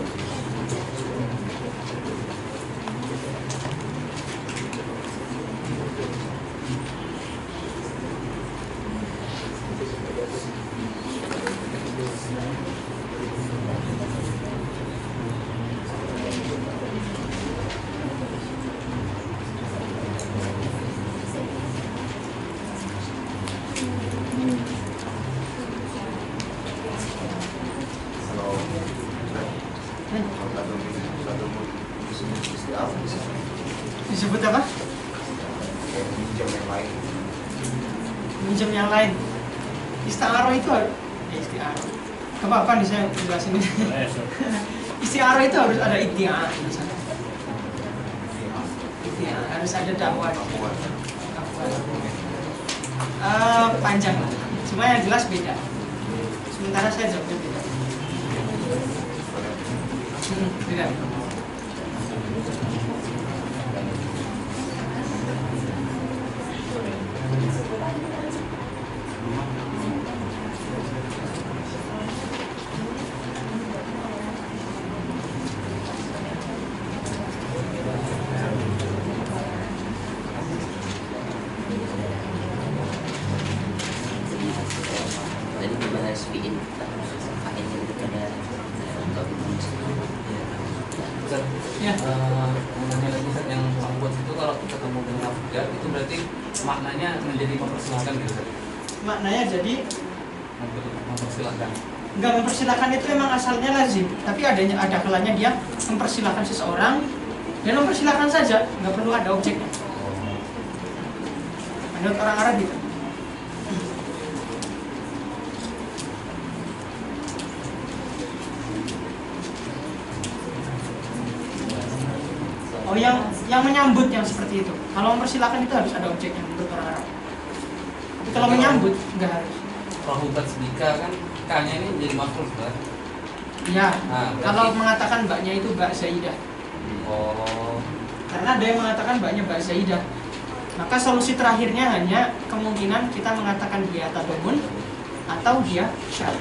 istilah Disebut apa? minjem yang lain. Minjem yang lain. Isti'arah itu isti'arah. Gak apa-apa nih saya jelasin. Isti'arah itu harus ada iddia. Harus ada dakwah. Panjang lah. Cuma yang jelas beda. Sementara saya jawabnya beda. Beda. Tadi dibahas fi'il fa'il daripada untuk Ustaz, Ya. mengenai lagi Ustaz, yang membuat itu kalau ketemu dengan afdal itu berarti maknanya menjadi mempersilahkan gitu Ustaz. Maknanya jadi Mempersilahkan. nggak mempersilahkan itu memang asalnya lazim, tapi ada kalanya dia mempersilahkan seseorang dan mempersilahkan saja, nggak perlu ada objeknya. Menurut orang Arab gitu. Oh, yang menyambut yang seperti itu. Kalau mempersilahkan itu harus ada objeknya menurut orang Arab. Tapi kalau menyambut nggak harus. Rahubat sedika kan K-nya ini jadi makhluk kan? Ya, Nah, berarti- kalau mengatakan baknya itu bak zaidah. Oh, Karena ada yang mengatakan baknya bak zaidah. Maka solusi terakhirnya hanya kemungkinan kita mengatakan dia tadamun atau dia syar.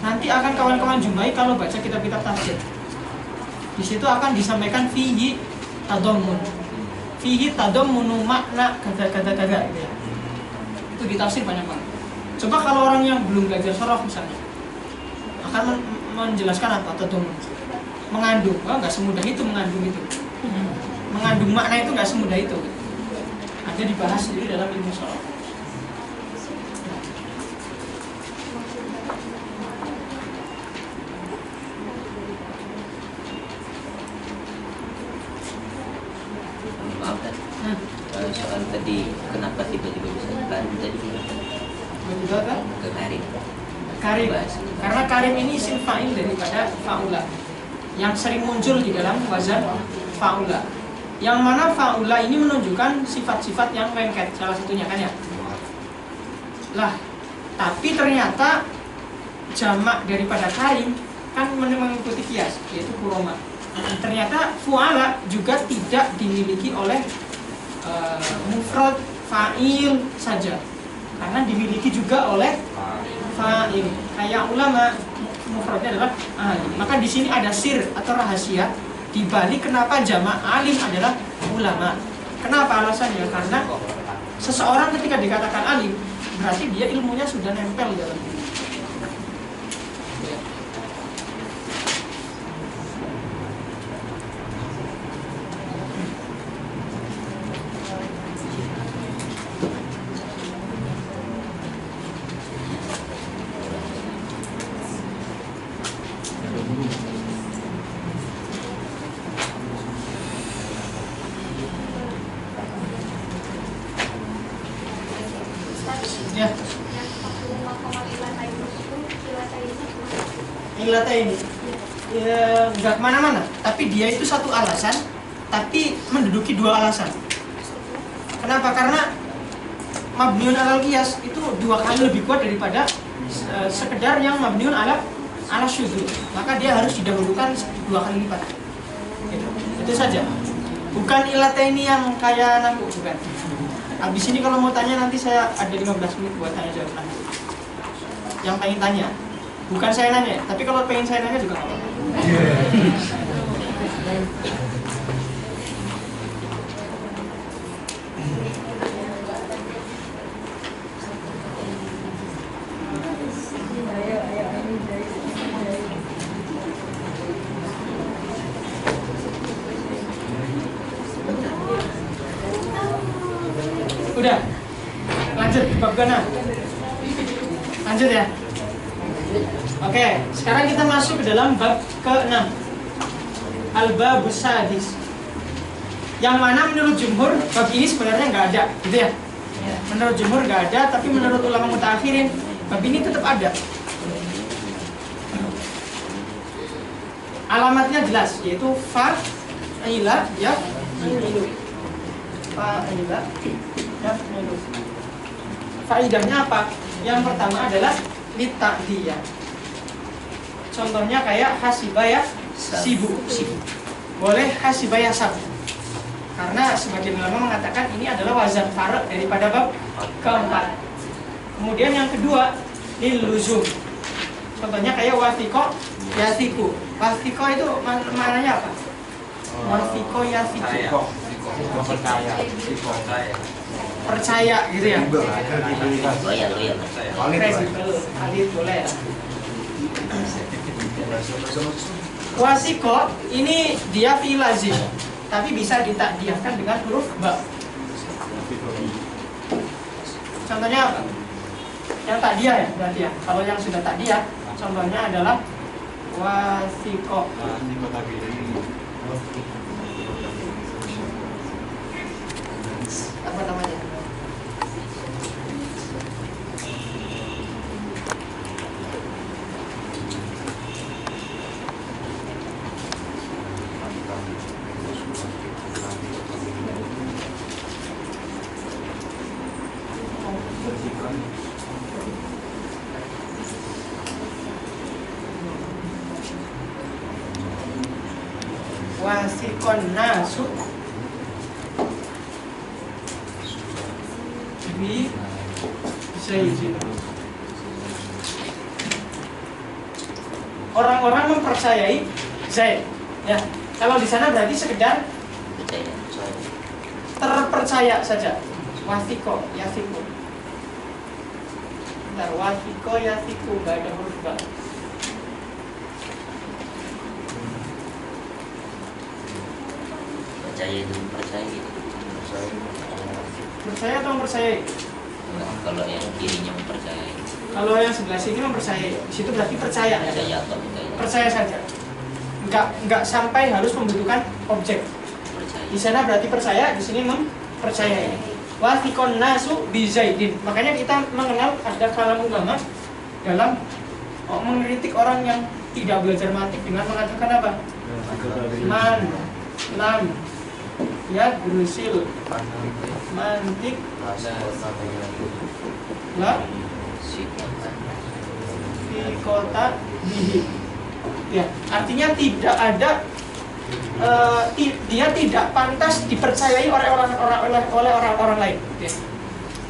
Nanti akan kawan-kawan jumpai kalau baca kitab-kitab tafsir. Di situ akan disampaikan fihi tadamun. Fihi tadammunu makna kata-kata gitu ya. Itu di tafsir banyak banget. Coba kalau orang yang belum belajar sharaf misalnya akan menjelaskan apa tadamun. Mengandung, nggak semudah itu mengandung itu. Mengandung makna itu nggak semudah itu. Ada dibahas sendiri dalam ilmu sharaf. maaf kan soal tadi kenapa tiba-tiba bisa Karim tadi Betul kan? ke Karim Karim. Karena Karim ini isim fa'il daripada fa'ula yang sering muncul di dalam wazan fa'ula. Yang mana fa'ula ini menunjukkan sifat-sifat yang lengket, salah satunya kan ya. Lah, tapi ternyata jamak daripada Karim kan mengikuti kias, yaitu kuroma. Ternyata fu'ala juga tidak dimiliki oleh mufrad fa'il saja, karena dimiliki juga oleh fa'il. Kayak ulama mufradnya adalah alim. Maka di sini ada sir atau rahasia di balik kenapa jamak alim adalah ulama. Kenapa alasannya? Karena seseorang ketika dikatakan alim berarti dia ilmunya sudah nempel di dalam diri. Ya, ilata ini ya, nggak kemana-mana, tapi dia itu satu alasan, tapi menduduki dua alasan. Kenapa? Karena mabniun alal qiyas itu dua kali lebih kuat daripada sekedar yang mabniun ala syudzul. Maka dia harus didahulukan dua kali lipat. Itu saja. Bukan ilata ini yang kayak nanti, bukan. Abis ini kalau mau tanya nanti saya ada 15 menit buat tanya jawab nanti. Yang pengen tanya, bukan saya nanya, tapi kalau pengen saya nanya juga nggak apa-apa. Udah, lanjut bab ke-6. Lanjut ya. Oke, sekarang kita masuk ke dalam bab ke-6. al-babus sadis. Yang mana menurut jumhur bab ini sebenarnya nggak ada, gitu ya. Menurut jumhur nggak ada, tapi menurut ulama mutaakhirin bab ini tetap ada. Alamatnya jelas, yaitu fa'ila yaf'ilu. Fa'ila yaf'ilu. Faidahnya apa? Yang pertama adalah lita'diyah. Contohnya kayak hasibaya sibu. Boleh hasibaya sabu. Karena sebagian ulama mengatakan ini adalah wazan farq daripada bab keempat. Kemudian yang kedua lil luzum. Contohnya kayak wathiqo yathiqu. Wathiqo itu maknanya apa? Wathiqo yathiqu. Percaya gitu ya. Kredibel, alif boleh ya. Wasiko ini dia fi'il lazim, tapi bisa ditakdiahkan dengan huruf ba. Contohnya apa? Yang takdiah ya berarti ya. Kalau yang sudah takdiah, contohnya adalah wasiko. Apa namanya? Wasikon nasu bi Zaidin. Orang-orang mempercayai Zaid. Ya, kalau di sana berarti sekedar terpercaya saja. Wasiko yasiku. Bentar, wasiko yasiku nggak ada huruf ba. Percaya itu percaya gitu. Percaya atau mempercayai? Kalau yang kirinya mempercayai. Kalau yang sebelah sini mempercayai, di situ berarti percaya ya. Percaya atau percaya? Percaya saja. Enggak sampai harus membutuhkan objek. Percaya. Di sana berarti percaya, di sini mempercayai. Wathiqon nasu bi Zaidin. Makanya kita mengenal ada kalam ulama dalam mengkritik orang yang tidak belajar mantik dengan mengatakan apa? Man lam ya berusil mantik la fi kota bihi. Ya, artinya tidak ada dia tidak pantas dipercayai oleh orang lain. Ya.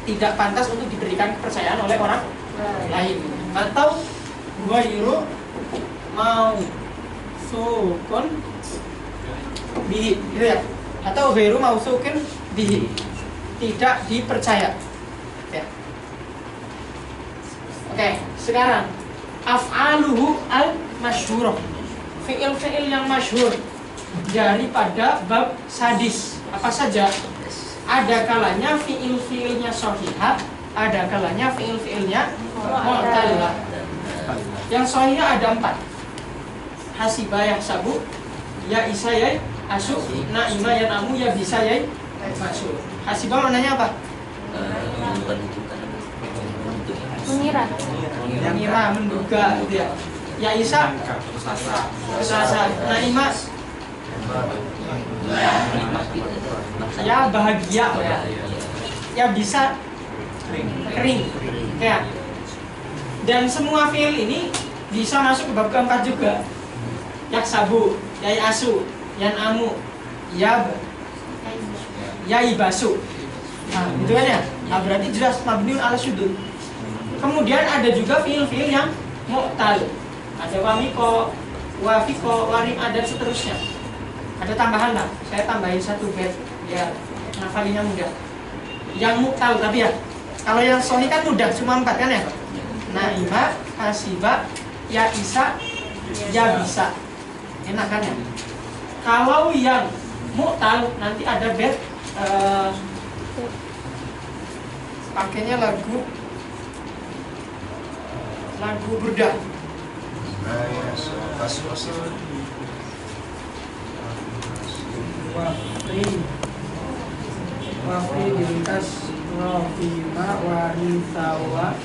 Tidak pantas untuk diberikan kepercayaan oleh orang lain. Atau ghairu mau sukun bihi, gitu ya. Atau ghairu mausukin bihi, tidak dipercaya. Ya. Oke, sekarang af'aluhu al-masyhurah. Fi'il-fi'il yang masyhur daripada bab sadis apa saja? Ada kalanya fi'il-fi'ilnya shahihah, ada kalanya fi'il-fi'ilnya mu'talah. Yang shahihah ada 4. Hasiba yahsabu, ya isa ya asu, naima ya namu, ya bisa ya masu. Hasiba maknanya apa? Mengira, menduga gitu ya. Ya isa sasa, naima ya bahagia ya. Ya bisa kering ya. Dan semua fi'il ini bisa masuk ke bab keempat juga. Yaksabu, yai asu, yan amu, ya ibasu. Nah, gitu kan ya? Nah, berarti jelas mabniun ala sudud. Kemudian ada juga fiil-fiil yang mu'tal. Ada wamiko, wafiko, warim, dan seterusnya. Ada tambahan lah. Saya tambahin satu bed ya, ngafalinya mudah. Yang mu'tal tapi ya. Kalau yang sahih kan mudah, cuma 4 kan ya? Naima, hasiba, ya isa, ya bisa. Enak kan ya? Kalau yang mu'tal nanti ada bed pakainya lagu Burdah. Wafri lintas Rofima Warithawa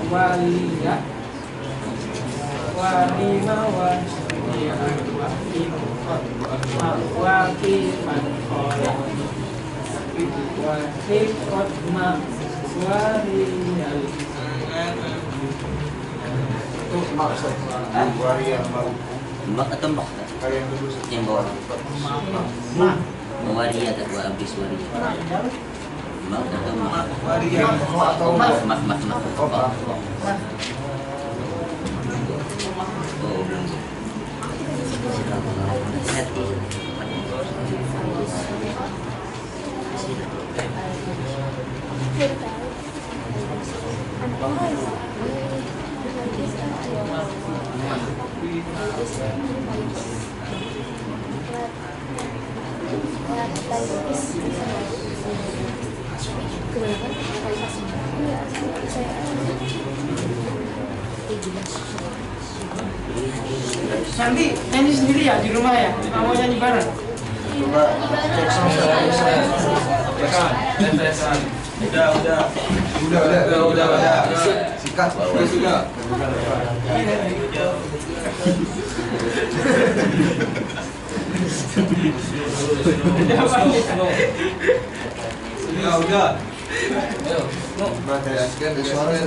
Waliya Warima Waliya Wakifan Khola Wakifat Ma Wariyal Itu maksud waria mau Mbak atau mbak? kalian dulu Yang bawah. Ma Waria atau gua habis waria. Mbak atau mbak? waria atau Mak. oh Oh, maaf. Nanti nyanyi sendiri ya di rumah ya? Mau nyanyi bareng? Coba cek sound saya. Udah. Sikat. Sudah. Udah. Suara.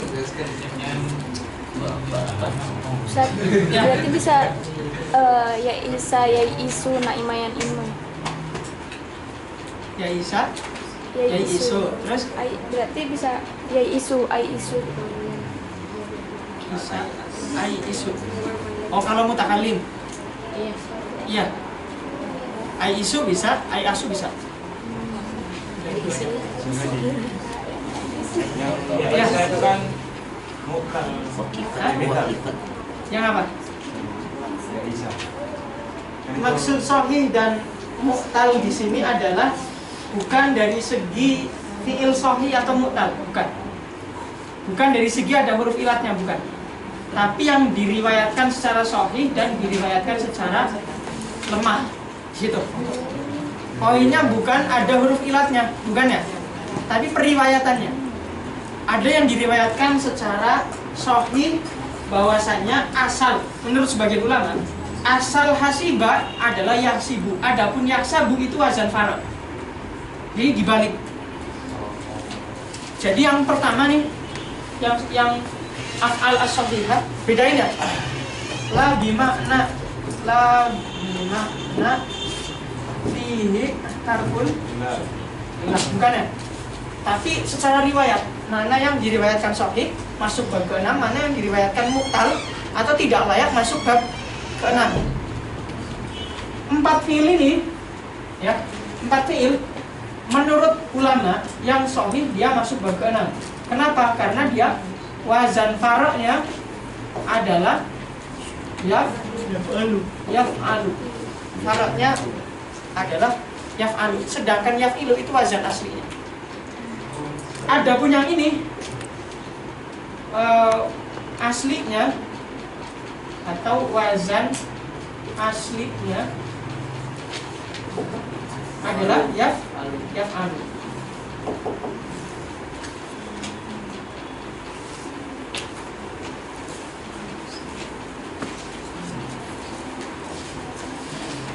Ustaz, berarti bisa ya Isa, ya Isu, Naimayan Iman. Ya Isa, ya Isu, terus Berarti bisa ya Isu, Ai Isu. Isa, Ai Isu. Oh kalau mutakalim, Iya. iya. Ai Isu bisa, Ai Asu bisa. Ya, saya itu kan muka. Yang apa? Ya bisa. Maksud sahih dan mu'tal di sini adalah bukan dari segi fi'il sahih atau mu'tal, bukan. Bukan dari segi ada huruf ilatnya, bukan. Tapi yang diriwayatkan secara sahih dan diriwayatkan secara lemah, gitu. Poinnya bukan ada huruf ilatnya, bukan ya. Tapi periwayatannya. Ada yang diriwayatkan secara sahih bahwasanya asal menurut sebagian ulama asal hasiba adalah yahsibu, adapun yahsabu itu wazan fa'al. Jadi dibalik. Jadi yang pertama nih yang af'al as-sahihah bedain ya. La bimakna fihi harfun nah, bukan ya. Tapi secara riwayat, mana yang diriwayatkan sahih masuk bab ke-6, mana yang diriwayatkan mu'tal atau tidak layak masuk bab ke-6. 4 fiil ini ya, 4 fiil menurut ulama yang sahih dia masuk bab ke-6. Kenapa? Karena dia wazan fara'nya adalah yaf'alu. Fara'nya adalah yaf'alu, sedangkan yaf'ilu itu wazan aslinya. Adapun yang ini aslinya atau wazan aslinya adalah yaf'alu.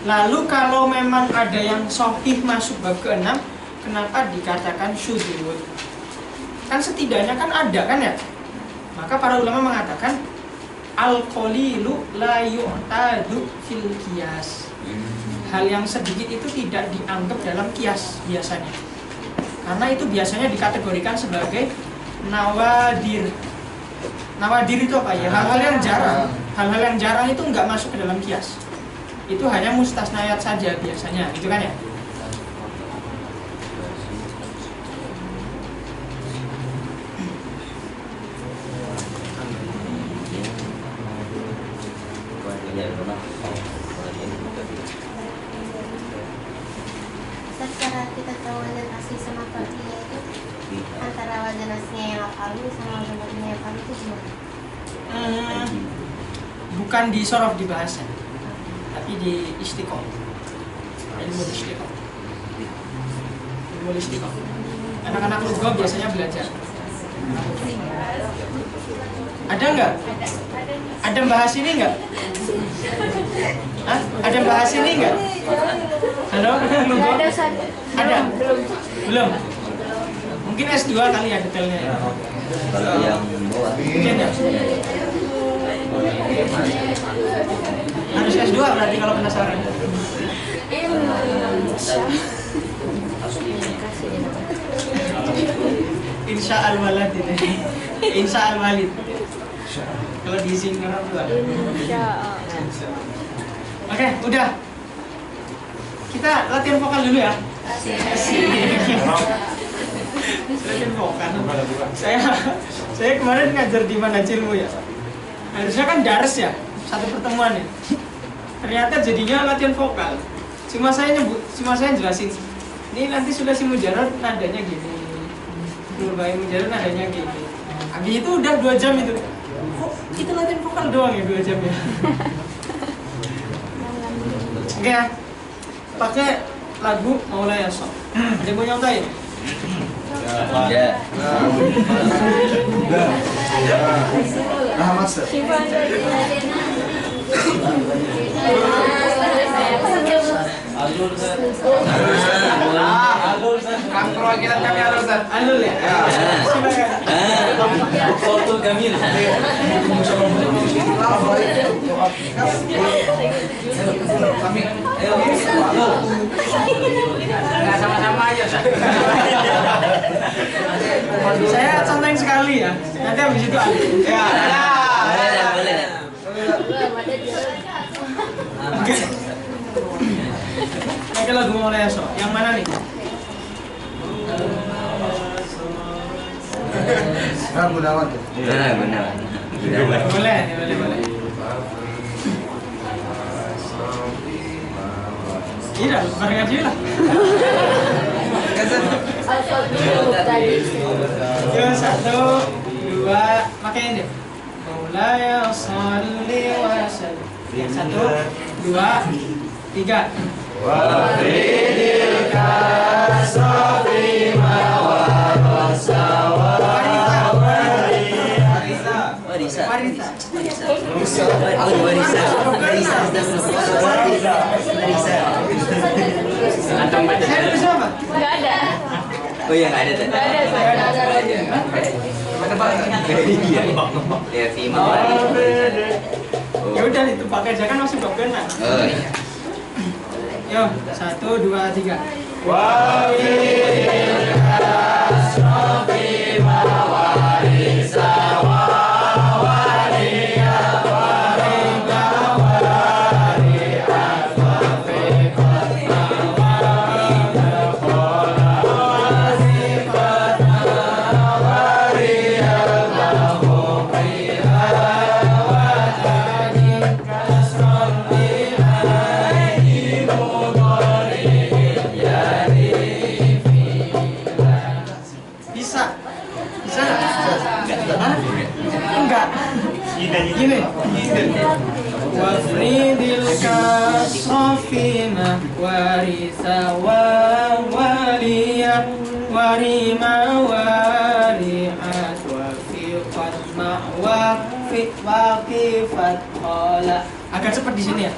Lalu kalau memang ada yang sahih masuk bab ke-6, kenapa dikatakan syudzul? Kan setidaknya kan ada kan ya. Maka para ulama mengatakan al-qalilu la yu'tadu fil qiyas. Hal yang sedikit itu tidak dianggap dalam qiyas biasanya. Karena itu biasanya dikategorikan sebagai nawadir. Nawadir itu apa ya? Hal-hal yang jarang. Hal-hal yang jarang itu nggak masuk ke dalam qiyas. Itu hanya mustasnayat saja biasanya, gitu kan ya? Secara kita tahu wazan asli sama fa'ilnya itu antara wazan aslinya yang afalu sama wazan aslinya yang afalu itu gimana? Bukan di sorof dibahasnya, tapi di istiqomah. ilmu istiqomah. Ilmu istiqomah. Anak-anak lugha biasanya belajar. Ada nggak? Ada bahas ini nggak? Hah? Ada bahas ini nggak? Halo, lugha? Ada Ustaz. Ada? Belum. Belum? Mungkin S2 kali ya detailnya ya. Kalau yang bawah Mungkin ya? Harus S2 berarti kalau penasaran. Insya al-walad ini. Insya al-walid. Kalau diizinin orang tua. Insya Allah. Oke, udah. Kita latihan vokal dulu ya. Latihan vokal. Saya kemarin ngajar di mana Cilmu ya. Harusnya kan dars ya, satu pertemuan ya. Ternyata jadinya latihan vokal. Cuma saya jelasin. Ini nanti sudah si mujarad nadanya gini. Rubai mujarad nadanya gini. Habis itu udah 2 jam itu. Kok itu latihan vokal doang ya 2 jam ya? Oke ya. Pakai lagu Maulaya Sok. Ada yang mau nyontain? ya. Rahmat Sir. Alur Ustaz. Alur Ustaz. Perwakilan kami Alur Ustaz. Alul ya? Silakan. Foto Gamil. Kami, ayo, Alur. Nggak sama-sama aja Ustaz. Saya contohin sekali ya. Nanti habis itu Alul. Ya. Boleh dah. Oke. Pakai lagu Maulaya Sok. Yang mana nih? Gunawan. Benar. Boleh. Iya, bareng aja lah. Yo, 1, 2, makain deh. Maulaya sholli wa sallim. 1, 2, 3. Warisa. Marita. Oh, Warisa. Saya dulu siapa? Nggak ada. Oh iya, nggak ada dah. Nggak ada. Iya. Ya, Fima Warisa. Ya udah itu pakai aja kan masih bagian lah. Oh iya. Yo, 1, 2, 3. Bisa nggak? Hah? Enggak. Gini. Wafridil kasrofina warisa wa waliya warima wari'at wafiqat waqifat khola. Agak cepat di sini ya.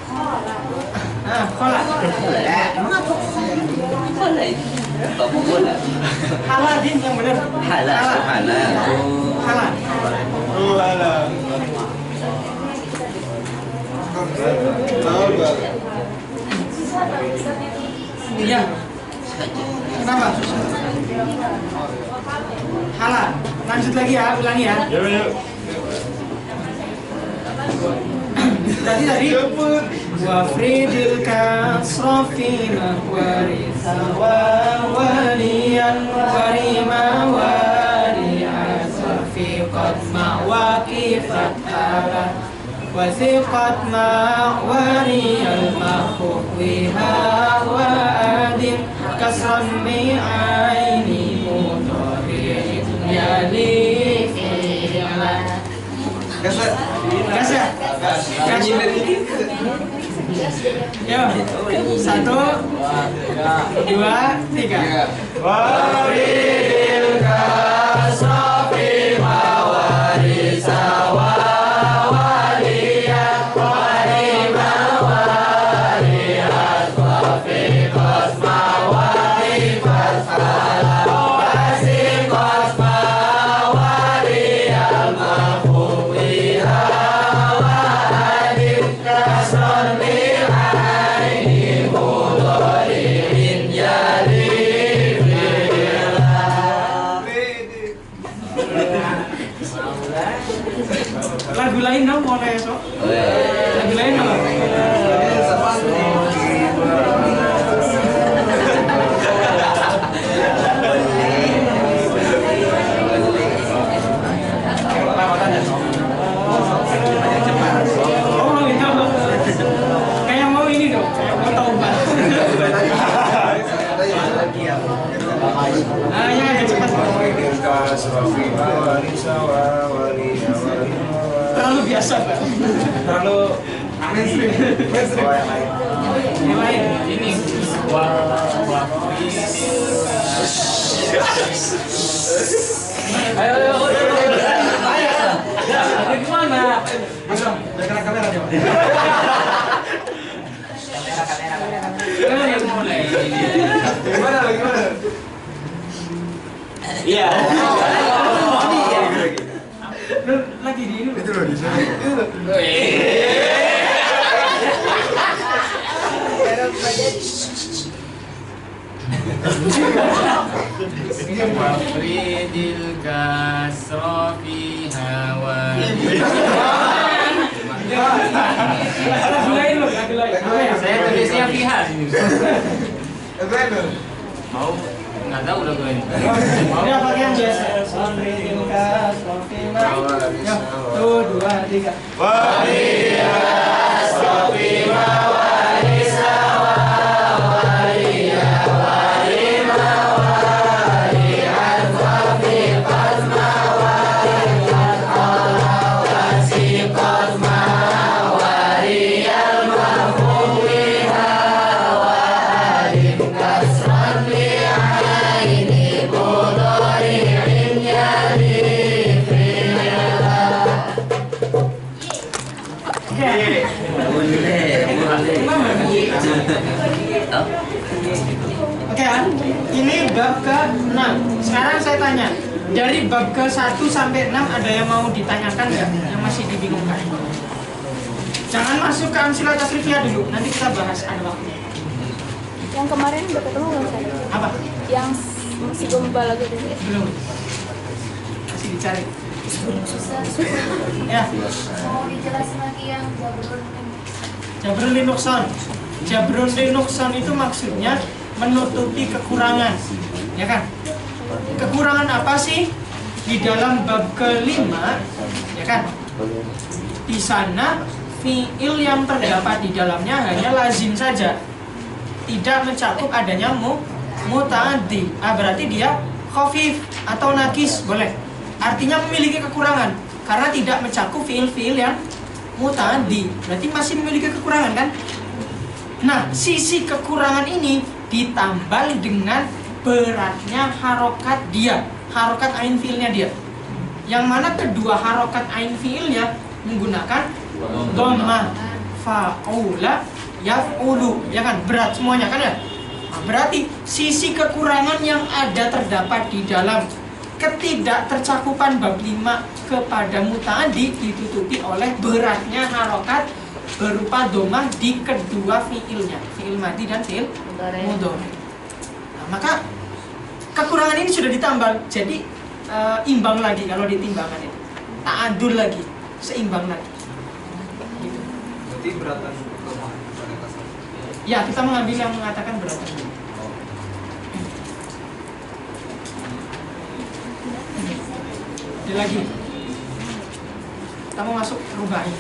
Nah, khola. Bola itu. Bapak bola. Haladin yang benar. Halal. Oh. Halal. Iya. Kenapa? Halal. Lanjut lagi ya, ulangi ya. Tadi wafridil kasrofina warisa wa waliyan warima wari'at wafiqat ma'waqifat ala wasiqat ma'wariyal makhwiha wa adim kasran mi'aini mudhari yali fi'la. Gas ya? Gas. Yo, 1, 2, 3. Waridil kasrofi mawarisa wawaliyat warima wariyat wafi kosma warifat falawasi kosma wariyal mafubiha wahadim kasron li'aini mudori'in yali Lagu lain dong boleh esok. Lagu lain dong. Oh itu. Kayak mau ini dong. Kayak mau taubat. Ah ya agak cepat. Terlalu biasa Pak. Terlalu mainstream. Yang lain. Ini ayo ada gimana? Jangan kamera coba. Gimana? Iya. Lagi di ini. Itu loh di sini. Wafridil kasrofi hawa. Lagu lain loh, lagu lain. Apa ya? Saya tulisnya pihak ini. Itu itu. Mau nggak tahu udah gue ini. Udah pakai yang biasa. Ya, tuh 2, 3. Oke ya, ini bab ke-6. Sekarang saya tanya, dari bab ke-1 sampai 6 ada yang mau ditanyakan nggak? Yang masih dibingungkan? Jangan masuk ke amsilah tasrifiyah dulu, nanti kita bahas ada waktu. Yang kemarin udah ketemu belum saya? Apa? Yang masih gombal lagi dulu. Belum. Masih dicari. Susah. Ya, Mau dijelasin lagi yang Jabrun Jabrun Linukson. Jabrun Linukson itu maksudnya menutupi kekurangan, ya kan? Kekurangan apa sih? Di dalam bab ke-5, ya kan? Di sana fiil yang terdapat di dalamnya hanya lazim saja, tidak mencakup adanya muta'addi. Berarti dia khafif atau nakis, boleh. Artinya memiliki kekurangan karena tidak mencakup fiil-fiil yang muta'addi. Berarti masih memiliki kekurangan kan? Nah, sisi kekurangan ini ditambal dengan beratnya harokat dia, harokat ain fiilnya dia. Yang mana kedua harokat ain fiilnya menggunakan dhammah, fa'ula, yaf'ulu, ya kan? Berat semuanya kan ya? Nah, berarti sisi kekurangan yang ada terdapat di dalam ketidaktercakupan bab 5 kepada muta'addi ditutupi oleh beratnya harokat berupa dhammah di kedua fiilnya, fiil madhi dan fiil mudhari. Nah, maka kekurangan ini sudah ditambal, jadi imbang lagi kalau ditimbangan itu, ta'adul lagi, seimbang lagi. Gitu. Berarti beratan lemah pada kasar. Ya, kita mengambil yang mengatakan beratan. Ada lagi. Kita mau masuk rubai.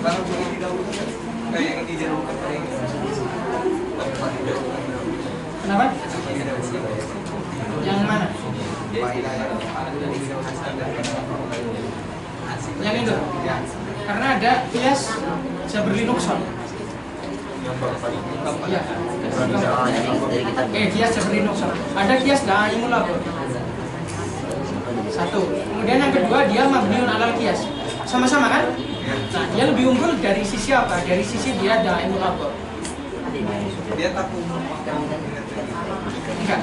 Karena boleh didahulukan. Yang dijauhkan. Kenapa? Yang mana? Yang itu? Karena ada kias Jaberli Nukson. Ya. Kias Jaberli Nukson. Ada kias Da'imul Labor. Satu. Kemudian yang kedua dia mabniun alal kias. Sama-sama kan? Nah, dia lebih unggul dari sisi apa? Dari sisi dia Da'imul Labor. Dia takut. Enggak.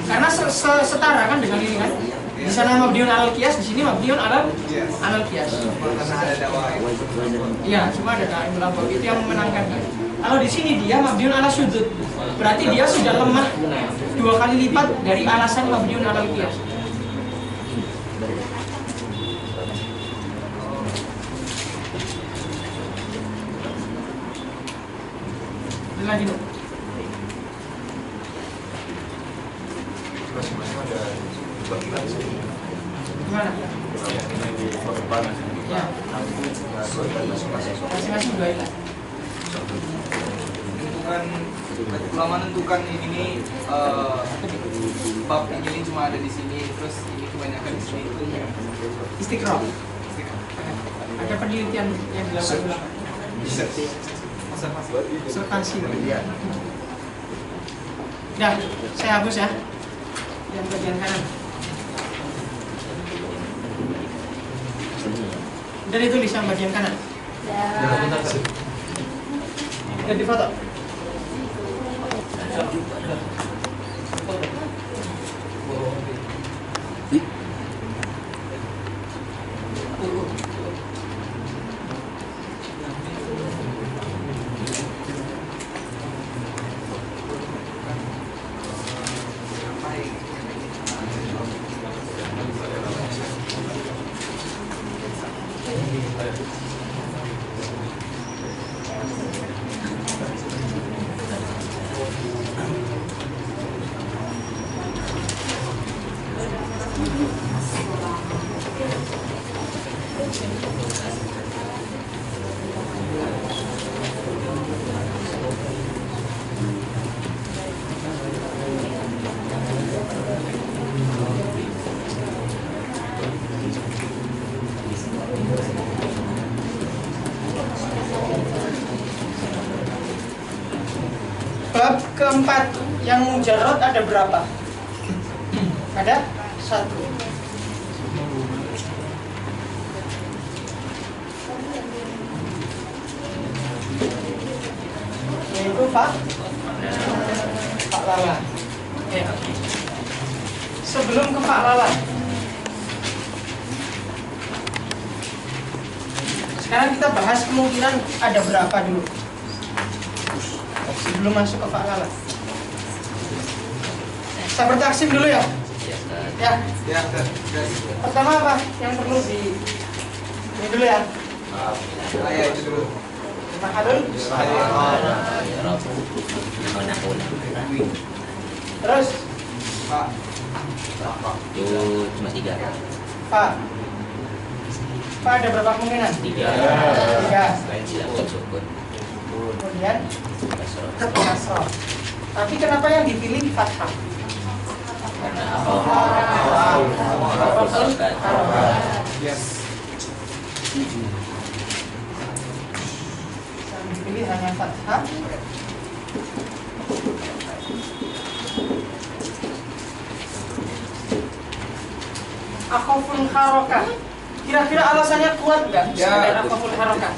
Karena setara kan dengan ini kan? Di sana mabniun alal kias, di sini mabniun alal kias. Iya, cuma ada Da'imul Labor itu yang memenangkan. Kalau di sini dia mabniun alal sudut, berarti dia sudah lemah 2 kali lipat dari alasan mabniun alal kias. Lagi dong. Gimana? Ya. Masing-masing 2 ilah. Ulama menentukan ini bab ini cuma ada di sini, terus ini kebanyakan di sini. Istiqra. Ada penelitian yang dilakukan ulama. Substansi. Dah, saya hapus ya. Yang bagian kanan. Udah ditulis yang bagian kanan. Udah difoto. Bab keempat yang mujarrad ada berapa? Ada 1. Yaitu Pak Lala. Sebelum ke Pak Lala, sekarang kita bahas kemungkinan ada berapa dulu sebelum masuk ke Pak Lala. Saya bertaksim dulu ya. Ya. Pertama apa yang perlu ini dulu ya. Itu dulu. Mahalul. Terus Pak. Itu cuma 3. Pak. Pak ada berapa kemungkinan? 3. Selain silapun sukun. Kemudian kasroh. Tapi kenapa yang dipilih fathah? Karena Yes. Yang dipilih hanya fathah. Akhaful harokah. Kira-kira alasannya kuat nggak? Selain akhaful harokah?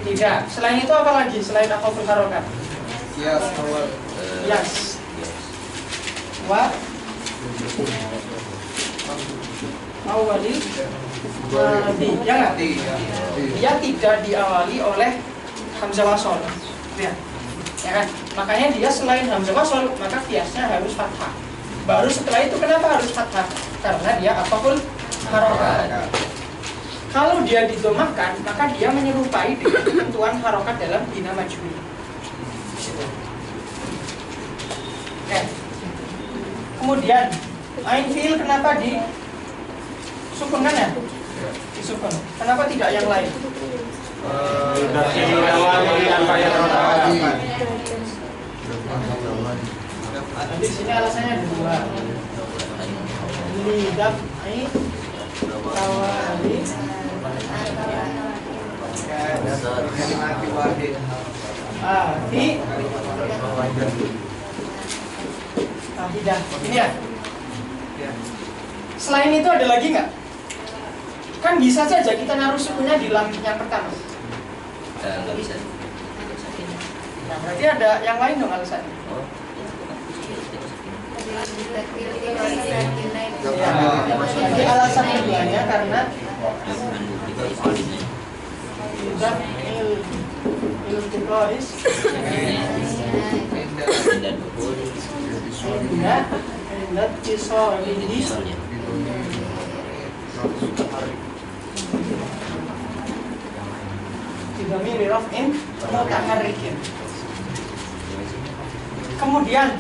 Tidak. Selain itu apa lagi? Selain akhaful harokah? Yes. Yes. Wa awali ya nggak? Dia tidak diawali oleh hamzah wasol. Ya kan? Makanya dia selain hamzah wasol, maka kiasnya harus fathah. Baru setelah itu kenapa harus fathah? Karena dia akhaful harokah. Kalau dia didomahkan, maka dia menyerupai dengan ketentuan harokat dalam bina majhul. Oke. Kemudian ain fiil kenapa disukunkan ya? Disukun. Kenapa tidak yang lain? Dari awal tanpa ya Nanti di sini alasannya ada dua. Lidah tawali. Fi wahidah. Ini ya. Selain itu ada lagi nggak? Kan bisa saja kita naruh sukunya di lam yang pertama. Nggak bisa. Nah, berarti ada yang lain dong alasannya. Ya, jadi alasan keduanya karena tidak iltiqais tidak iltisalihi bidhamiri raf'in mutaharrikin. Kemudian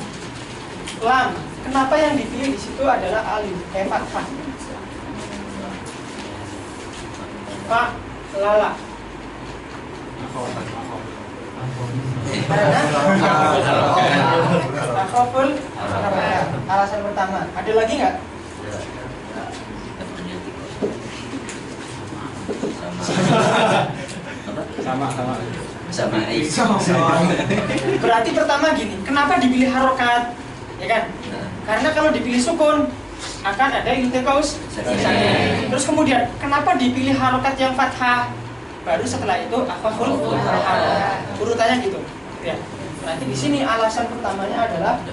lam, kenapa yang dipilih di situ adalah alif, fathah. Fa, lala. Karena akhaful alasan pertama. Ada lagi nggak? Sama. Berarti pertama gini, kenapa dipilih harokat? Ya kan? Karena kalau dipilih sukun akan ada iltiqaus. Terus kemudian kenapa dipilih harokat yang fathah? Baru setelah itu akhaful urutannya gitu. Ya. Nanti di sini alasan pertamanya adalah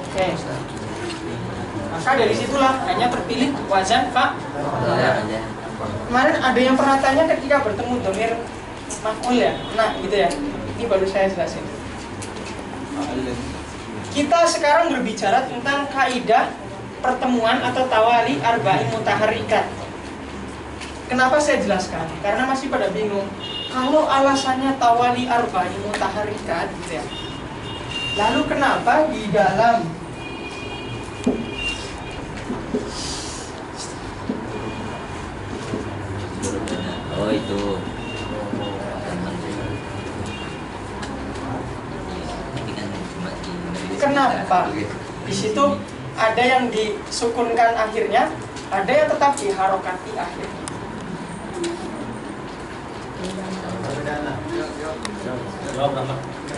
Oke. Maka dari situlah hanya terpilih wazan fa. Kemarin ada yang pernah tanya ketika bertemu domir maf'ul ya, nah gitu ya. Ini baru saya jelasin. Kita sekarang berbicara tentang kaidah pertemuan atau tawali arba'in mutaharrikat. Kenapa saya jelaskan? Karena masih pada bingung. Kalau alasannya tawali arba'in mutaharrikat gitu ya. Lalu kenapa di dalam Oh itu. Kenapa? Di situ ada yang disukunkan akhirnya, ada yang tetap diharokati akhirnya.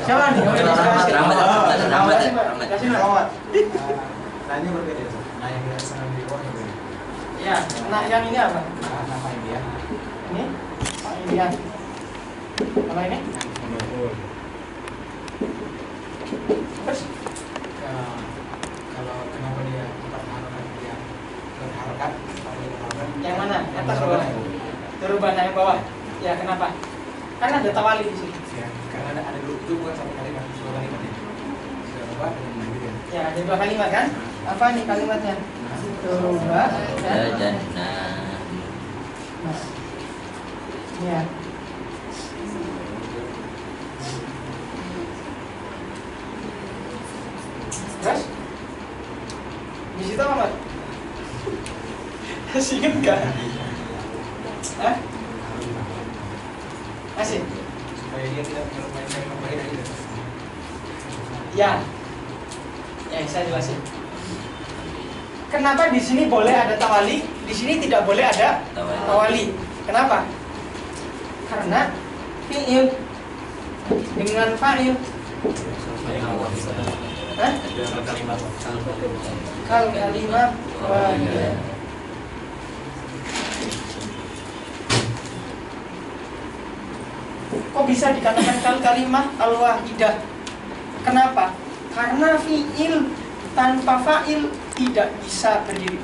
Siapa nih? Rahmat. Nah ini berbeda. Nah yang biasa di bawah ini. Ya, nah yang ini apa? Apa ini ya? Ini? Ini ya. Kalau ini? Terus? Kalau kenapa dia tetap harokat dia berharokat? Yang mana? Atas bawah? Turubana yang bawah. Ya, kenapa? Kan ada tawali di sini. Ya, karena ada dulu itu bukan satu kalimat, dua kalimat ya. Sudah berubah dengan begitu ya. Ya, ada dua kalimat kan? Apa nih kalimatnya? Turuba dan nah. Ya. Terus? Di situ apa, Mat? Masih ingat nggak? Hah? Masih? Supaya dia tidak melupakan kalimat baik dari itu. Ya. Ya, saya jelasin. Kenapa di sini boleh ada tawali, di sini tidak boleh ada tawali? Kenapa? Karena fi'il dengan fa'il. Hah? Kal kalimah wahidah. Kok bisa dikatakan kal kalimah al-wahidah? Kenapa? Karena fi'il tanpa fa'il tidak bisa berdiri.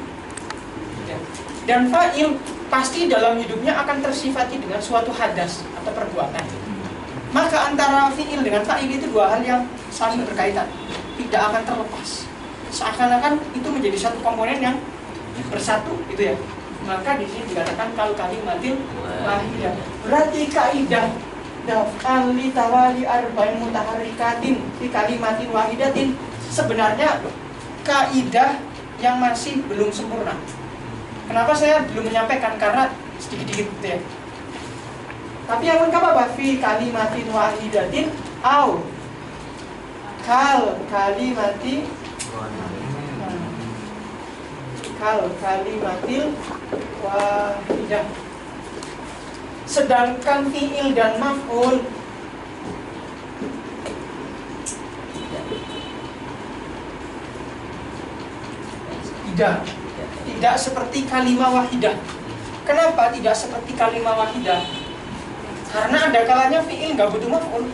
Dan fa'il pasti dalam hidupnya akan tersifati dengan suatu hadas atau perbuatan. Maka antara fi'il dengan fa'il itu dua hal yang saling berkaitan, tidak akan terlepas. Seakan-akan itu menjadi satu komponen yang bersatu, gitu ya. Maka di sini dikatakan kal kalimatil wahidah. Berarti kaidah daf'al li tawali arba'in mutaharrikatin fi kalimatin wahidatin sebenarnya kaidah yang masih belum sempurna. Kenapa saya belum menyampaikan? Karena sedikit-sedikit gitu ya. Tapi yang lengkap apa? Fi kalimatin wahidatin au kal kalimatil wahidah. Sedangkan fi'il dan maf'ul tidak seperti kalimah wahidah. Kenapa tidak seperti kalimah wahidah? Karena ada kalanya fi'il nggak butuh maf'ul,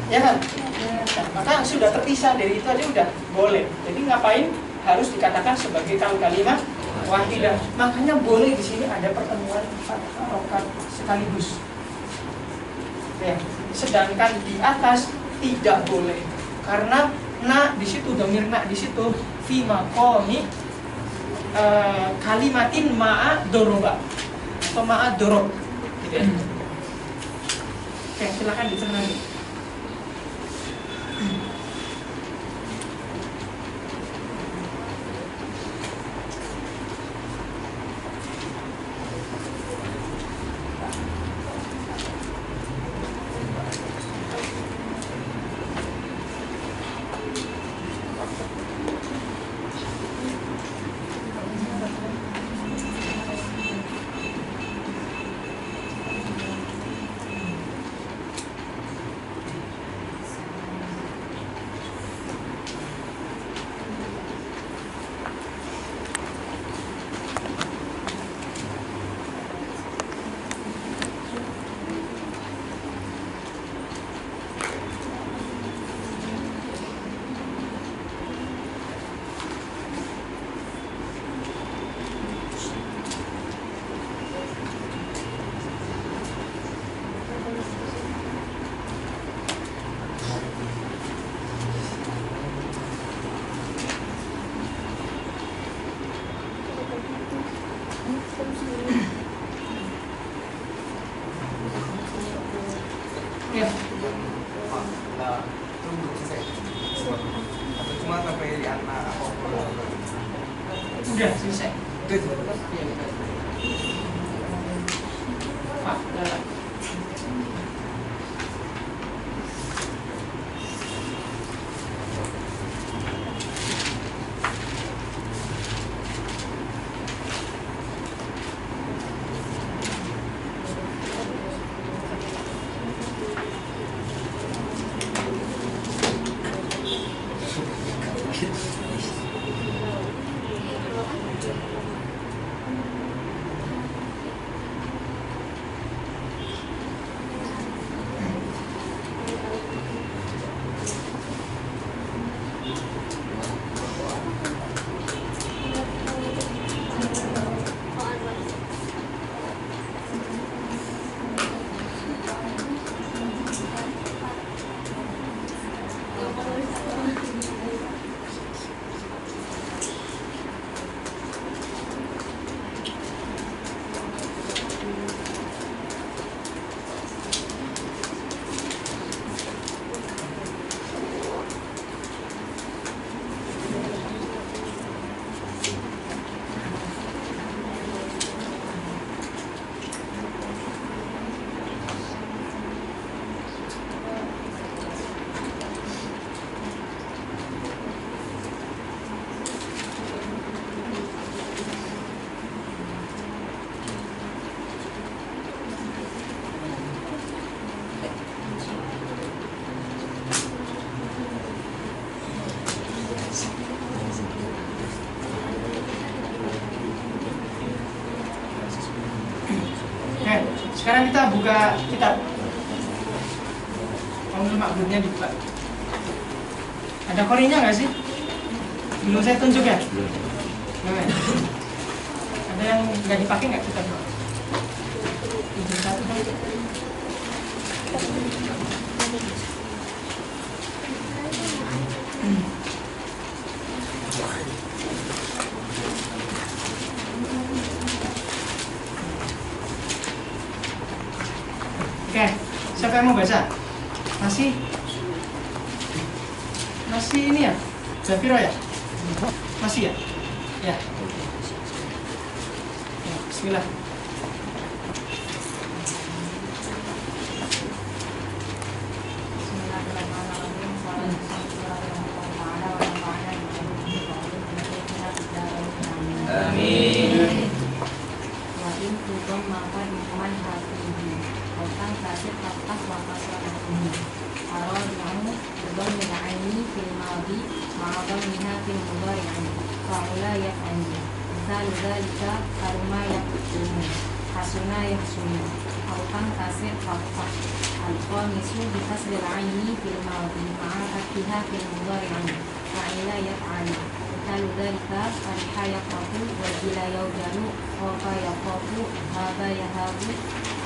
ya kan? Nah, maka sudah terpisah dari itu aja udah boleh. Jadi ngapain harus dikatakan sebagai kalimah wahidah? Makanya boleh di sini ada pertemuan harokat sekaligus. Ya. Sedangkan di atas tidak boleh karena di situ domir di situ fi maqami kalimatin ma'a doroba atau ma'a dorob gitu ya. Oke, silakan dicerna. Ya. Nah, itu belum selesai. Atau cuma sampai anak apa? Udah selesai. Pak, udah. Sekarang kita buka kitab. Kamu makbulnya dibuka. Ada korinya nggak sih? Belum saya tunjuk ya? Belum ya? Ada yang nggak dipakai nggak kitab? Izin satu dong. Oke, siapa yang mau baca? Masih ini ya? Zafiro ya? Masih ya? Ya. Ya, bismillah. Amin. وإن تضم فضمن هاتيه أو تنكسر فتح وكسرته الرابع بضم العين في الماضي مع ضمها في المضارع فعلا يفعل مثال ذلك كرما يكتم حسنا يحسن أو تنكسر فتح الخامس بكسر العين في الماضي مع فتحها في المضارع فعلا يفعل مثال ذلك فرح يفرح وجل يوجل خاف يخاف هاب يهاب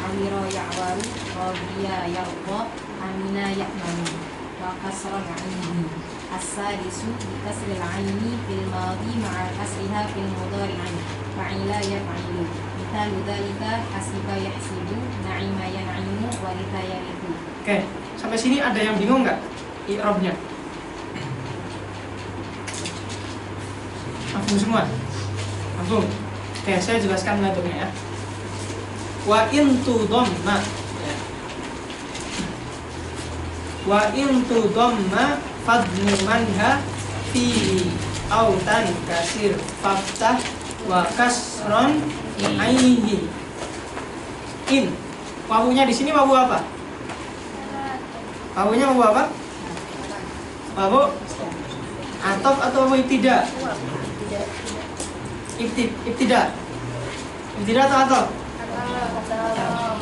عمر يعور راضيا يرضى أمنا يأمن وكسر عينه السادس بكسر العين في الماضي مع كسرها في المضارع فعل يفعل مثال ذلك حسب يحسب نعم ينعم ورث يرث. Oke, sampai sini ada yang bingung nggak i'rabnya? Mafhum semua? Mafhum? Oke, saya jelaskan mengaturnya ya. Wa in tudamma, wa in tudamma fadmu manha fihi au kasir faftah wa kasron aihi. In, wawunya di sini wawu apa? Wawunya wawu apa? Wawu atof atau wawu ibtida? Ibtida atau atof?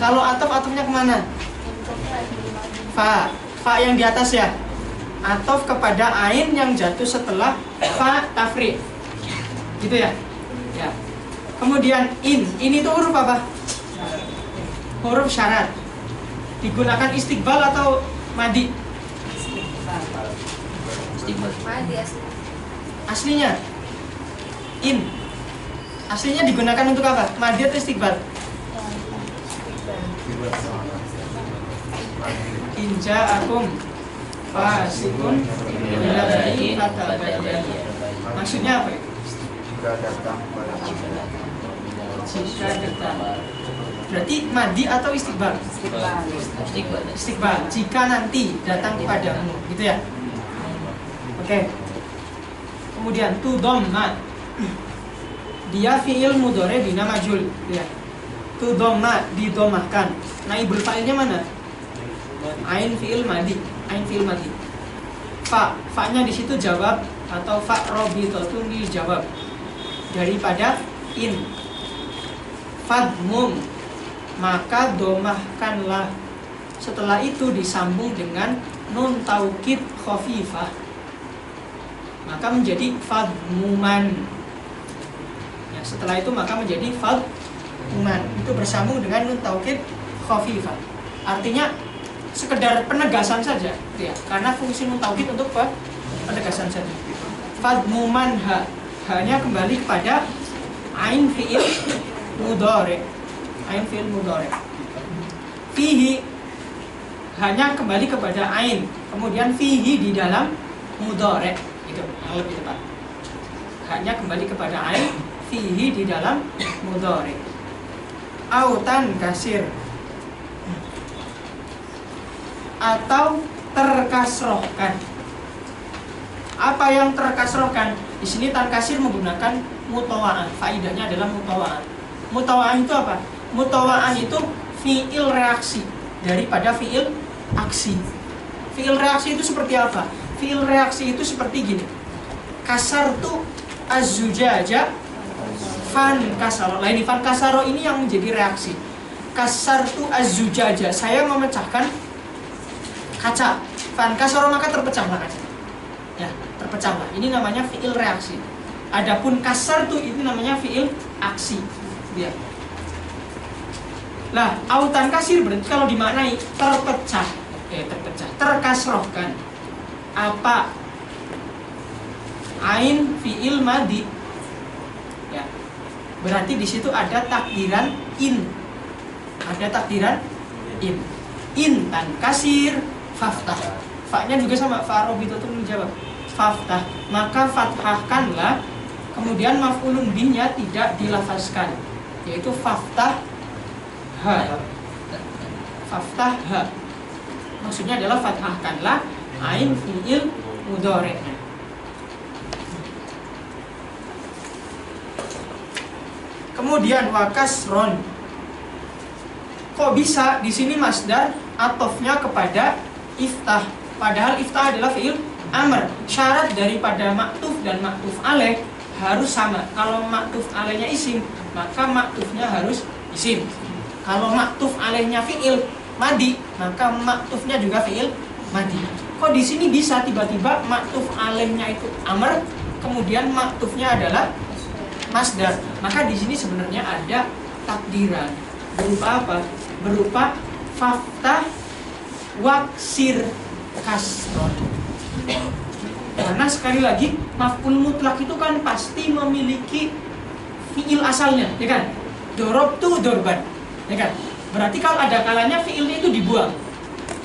Kalau atof, atofnya kemana? Fa yang di atas ya. Atof kepada ain yang jatuh setelah fa tafri. Gitu ya? Ya. Kemudian in itu huruf apa? Huruf syarat. Digunakan istiqbal atau madi? Istiqbal. Aslinya in. Aslinya digunakan untuk apa? Madi atau istiqbal? Inja akum fasikun bilabain fatabayyanu. Maksudnya apa? Jika datang pada Jika datang. Berarti madi atau istiqbal? Istiqbal. Jika nanti datang kepadamu, gitu ya. Oke. Kemudian tudamma. Dia fi'il mudhari bina majul, ya. Tudamma didomahkan. Naibul fa'ilnya mana? Ain fi'il madi. Ain fi'il madi. Fa-nya di situ jawab atau fa robitatun dijawab daripada in. Fadmum, maka domahkanlah. Setelah itu disambung dengan nun taukid khafifah, maka menjadi fadmuman. Ya, setelah itu maka menjadi fadmuman. Itu bersambung dengan nun taukid khafifah. Artinya sekedar penegasan saja, ya. Karena fungsi nun taukid untuk penegasan saja. Fadmuman hanya kembali kepada ain fi'il mudhari. Ain fi'il mudhari. Fihi hanya kembali kepada ain, kemudian fihi di dalam mudhari, itu yang lebih tepat. Hanya kembali kepada ain, fihi di dalam mudhari. Autan kasir, atau terkasrohkan. Apa yang terkasrohkan? Di sini tankasir menggunakan mutawa'ah. Faidahnya adalah mutawa'ah. Mutawa'ah itu apa? Mutawa'ah itu fi'il reaksi daripada fi'il aksi. Fi'il reaksi itu seperti apa? Fi'il reaksi itu seperti gini. Kasartu az-zujaja fan kasaro. Lah ini fan kasaro ini yang menjadi reaksi. Kasartu az-zujaja, saya memecahkan kaca. Fan kasaro, maka terpecahlah kaca. Ya, terpecahlah. Ini namanya fi'il reaksi. Adapun kasartu itu namanya fi'il aksi. Ya. Lah, autan kasir berarti kalau dimaknai terpecah, terpecah, terkasrohkan. Apa? Ain fi'il madi. Ya. Berarti di situ ada takdiran in. Ada takdiran in. In tan kasir faftah. Fa-nya juga sama fa robitatun dijawab. faftah, maka fathahkanlah. Kemudian maf'ulun bihnya tidak dilafazkan, yaitu faftah ha. Faftah ha maksudnya adalah fathahkanlah ain fi'il mudhari'. Kemudian wakasron, kok bisa di sini masdar atofnya kepada iftah, padahal iftah adalah fi'il amr. Syarat daripada maktuf dan maktuf alaih harus sama. Kalau maktuf alaihnya isim, maka maktufnya harus isim. Kalau maktuf alaihnya fi'il madi, maka maktufnya juga fi'il madi. Kok di sini bisa tiba-tiba maktuf alaihnya itu amr, kemudian maktufnya adalah masdar? Maka di sini sebenarnya ada takdiran berupa apa? Berupa faftah waksir kasron. Karena sekali lagi maf'ul mutlak itu kan pasti memiliki fi'il asalnya, ya kan? Dorobtu dorban, ya kan? Berarti kalau ada kalanya fi'ilnya itu dibuang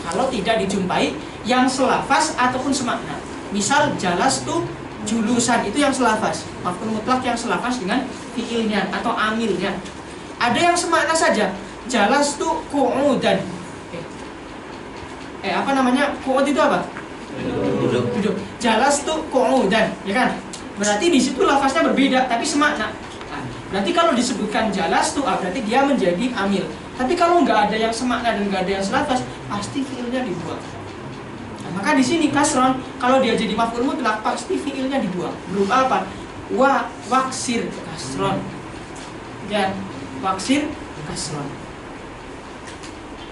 kalau tidak dijumpai yang selafaz ataupun semakna. Misal jalastu julusan, itu yang selafaz, maf'ul mutlak yang selafaz dengan fi'ilnya atau amilnya. Ada yang semakna saja, jalastu qu'udan. Apa namanya? Qu'ud itu apa? Duduk. Jalastu qu'udan, ya kan? Berarti di situ lafaznya berbeda tapi semakna. Berarti kalau disebutkan jalastu, berarti dia menjadi amil. Tapi kalau nggak ada yang semakna dan nggak ada yang selafaz, pasti fi'ilnya dibuang. Maka di sini kasron, kalau dia jadi maf'ul mutlak pasti fi'ilnya dibuang. Berupa apa? Waksir kasron. Dan waksir kasron.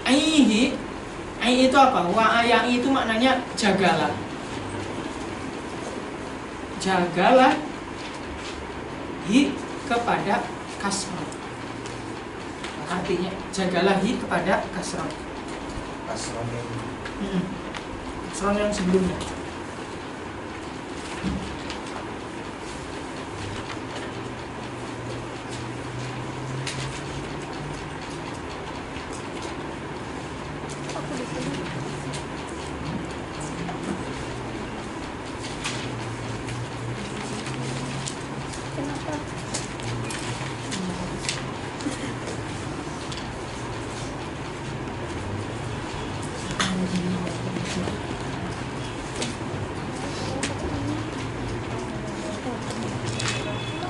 Aihi, ai itu apa? Ayai itu maknanya jagalah. Jagalah hi kepada kasron. Artinya jagalah hi kepada kasron. Kasron yang sebelumnya.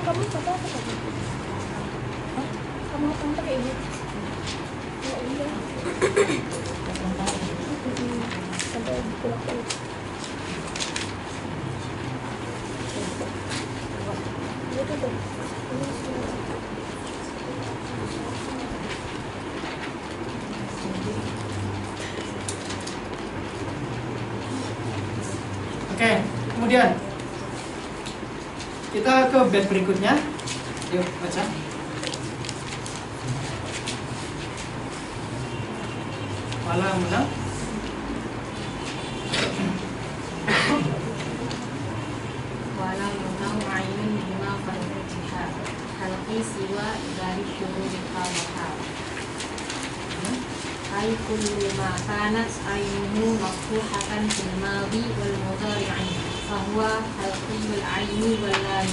Kamu foto apa tadi? Hah? Kamu apa pakai ini? Oh iya. Sampai pulang. Itu tuh. Oke, kemudian kita ke bait berikutnya. Yuk, baca. Wala menang. Wala menang ainun bima farjiha halqi siwa dari syurul qawha. Ai kullu ma kanat ainuhu maftuhatan fil madhi wal mudhari'i fa huwa halqiyul aini wal lam.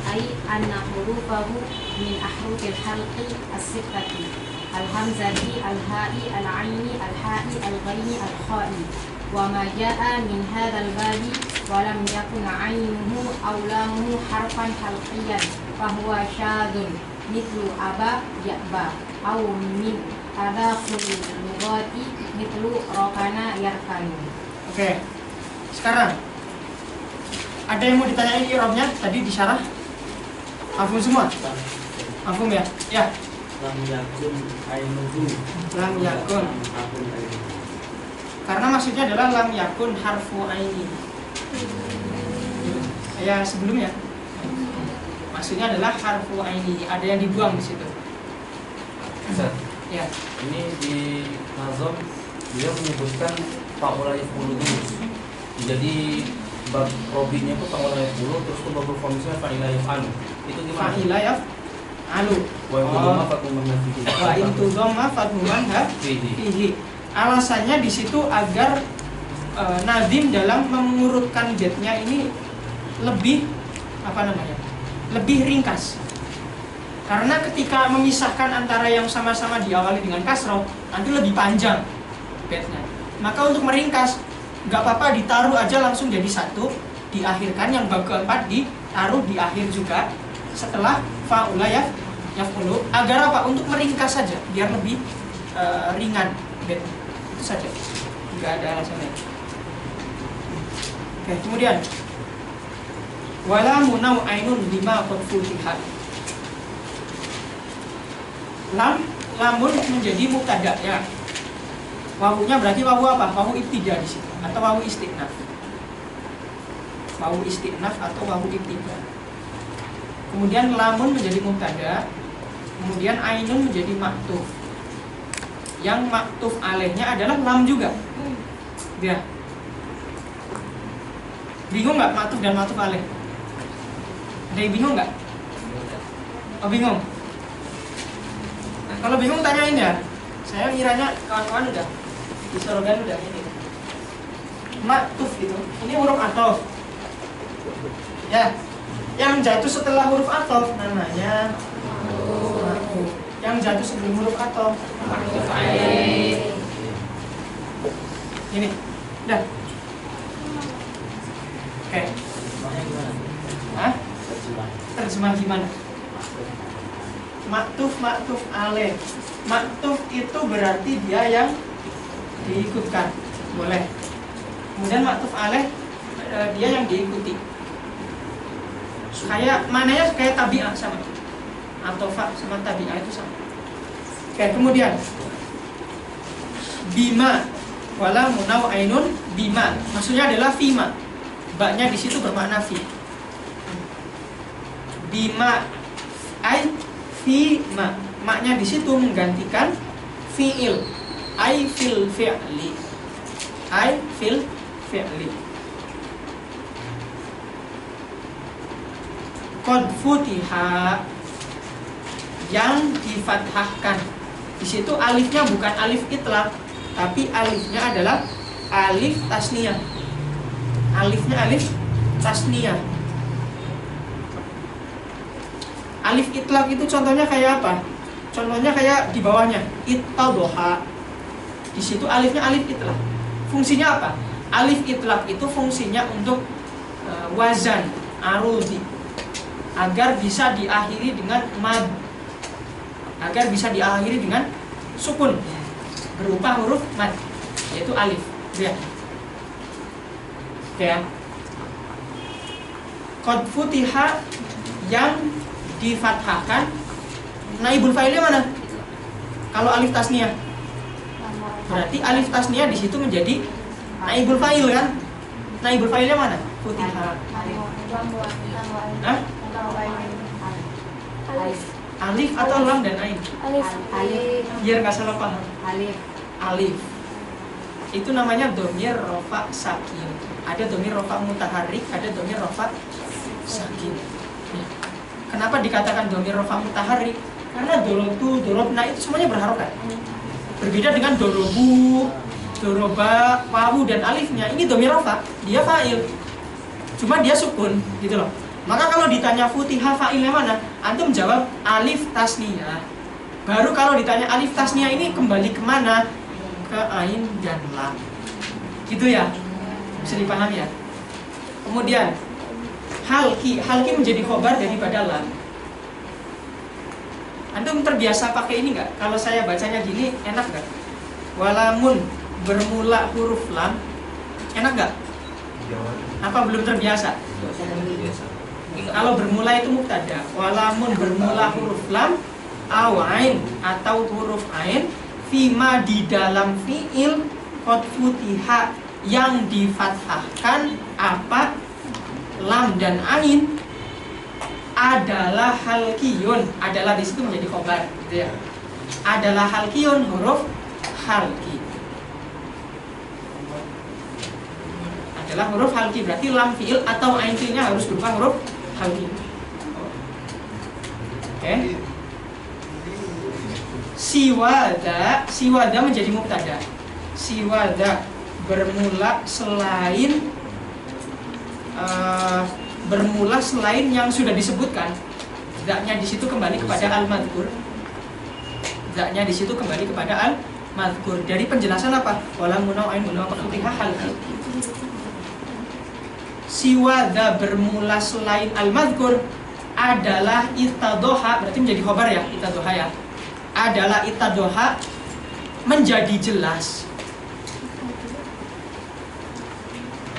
Ai anna hurufahu min ahrufil halqi as-sittati al-hamzati al-ha'i al-aini al-ha'i al-ghaini al-kha'i. Wa ma jaa min hadzal babi wa lam yakun ainuhu aw lamuhu harfan halqiyan fa huwa syadzun mithlu aba ya'ba aw min tadakhul lughati mithlu rokana yarkanu. Oke. Sekarang ada yang mau ditanyain i'rabnya tadi di syarah? Mafhum semua? Mafhum ya? Ya. Lam yakun ainuhu. Lam yakun. Karena maksudnya adalah lam yakun harfu aini. Ya sebelumnya. Maksudnya adalah harfu aini, ada yang dibuang di situ. Ya. Ini di nazam dia menyebutkan fa'ula yaf'ulu dulu. Jadi bab robinya itu fa'ula yaf'ulu, terus bab fungsinya fa'ila yaf'alu. Itu gimana? Fa'ila yaf'alu. Wa yaqulu fathuman fihi. Wa in tudhamma fathuman fihi. Alasannya di situ agar Nazim dalam mengurutkan baitnya ini lebih lebih ringkas. Karena ketika memisahkan antara yang sama-sama diawali dengan kasroh, nanti lebih panjang baitnya. Maka untuk meringkas, nggak apa-apa ditaruh aja langsung jadi satu, diakhirkan, yang bab keempat ditaruh di akhir juga setelah fa'ula yaf'ulu, agar apa? Untuk meringkas saja, biar lebih ringan baitnya. Itu saja, nggak ada alasan lain. Oke, kemudian wala munau ainun lima qad futihat. Lamun menjadi mubtada ya. Wawunya berarti wawu apa? Wawu ibtida di situ atau wawu istinaf. Wawu istinaf atau wawu ibtida. Kemudian lamun menjadi mubtada, kemudian ainun menjadi maktuf. Yang maktuf alaihnya adalah lam juga. Ya. Bingung nggak maktuf dan maktuf alaih? Ada yang bingung nggak? Oh, bingung. Nah, kalau bingung tanyain ya. Saya ngiranya kawan-kawan udah disorogan udah ini. Maktuf itu, ini huruf atof. Ya, yang jatuh setelah huruf atof namanya maktuf. Yang jatuh sebelum huruf atof maktuf alaih. Ini, dah. Oke. Hah? Terjemah gimana? Maktuf alaih. Maktuf itu berarti dia yang diikutkan, boleh. Kemudian maktuf alaih dia yang diikuti. Kayak mananya kayak tabi'ah sama. Atau fa sama tabi'ah itu sama. Oke, kemudian bima wala munau ainun bima. Maksudnya adalah fima. Baknya di situ bermakna fi. Bima ai fima. Maknya di situ menggantikan fiil. Ai fil fi'li. Ai fil fi'li. Qad futiha, yang difathahkan. Di situ alifnya bukan alif itlaq, tapi alifnya adalah alif tasniyah. Alifnya alif tasniyah. Alif itlaq itu contohnya kayak apa? Contohnya kayak di bawahnya ittadoha. Di situ alifnya alif itlaq. Fungsinya apa? Alif itlaq itu fungsinya untuk wazan arudi, agar bisa diakhiri dengan mad, agar bisa diakhiri dengan sukun berupa huruf mad, yaitu alif. Ya. Oke ya. Qad futiha, yang difathahkan. Naibul fa'ilnya mana? Kalau alif tasniyah, berarti alif tasniyah di situ menjadi naibul fa'il kan? Naibul fa'ilnya mana? Futiha. Hah? Alif atau lam dan ain? Alif. Biar nggak salah paham. Alif. Itu namanya dhamir rafa sakin. Ada dhamir rafa mutaharrik, ada dhamir rafa sakin. Kenapa dikatakan dhamir rafa mutaharrik? Karena dorotu, dorobna itu semuanya berharokat. Berbeda dengan dorobu, doroba, wawu dan alifnya. Ini dhamir rafa, dia fa'il. Cuma dia sukun, gitu loh. Maka kalau ditanya futiha fa'ilnya mana? Antum jawab alif tasniyah. Baru kalau ditanya alif tasniyah ini kembali kemana? Ke ain dan lam. Gitu ya. Bisa dipahami ya. Kemudian halki menjadi khobar daripada lam. Antum terbiasa pakai ini nggak? Kalau saya bacanya gini, enak nggak? Walamun bermula huruf lam, enak nggak? Apa belum terbiasa? Kalau bermula itu mubtada. Walamun bermula huruf lam, awain atau huruf ain, fima di dalam fiil qad futiha, yang difathahkan apa? Lam dan ain adalah halkiyun. Adalah di situ menjadi khobar, gitu ya. Adalah halkiyun, huruf halki. Adalah huruf halki, berarti lam fiil atau ain fiilnya harus berupa huruf halki. Oke. Siwada menjadi mubtada. Siwada bermula selain yang sudah disebutkan. Zaknya di situ kembali kepada al-madhkur. Zaknya di situ kembali kepada al-madhkur. Dari penjelasan apa? Wala munaw'in munaw'atutiha halki. Siwa dha bermula selain al-madhkur adalah itadoha, berarti menjadi khobar ya, itadoha ya. Adalah itadoha menjadi jelas.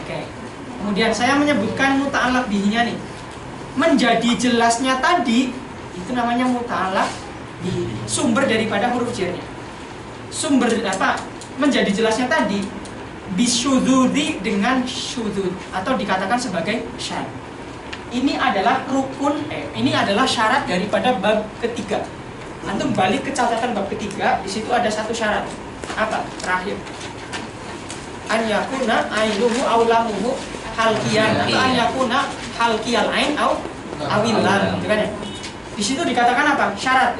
Oke. Kemudian saya menyebutkan muta'alaq bihinya nih. Menjadi jelasnya tadi itu namanya muta'alaq bihi, sumber daripada huruf jarnya. Sumber apa? Menjadi jelasnya tadi bisyududi dengan syudud atau dikatakan sebagai syarat. Ini adalah ini adalah syarat daripada bab ketiga. Antum balik ke catatan bab ketiga, di situ ada satu syarat. Apa? Terakhir. An yakuna ainuhu aw lamuhu halqiyan atau an yakuna halqiyal ain aw awil lam, gitu kan ya. Di situ dikatakan apa? Syarat.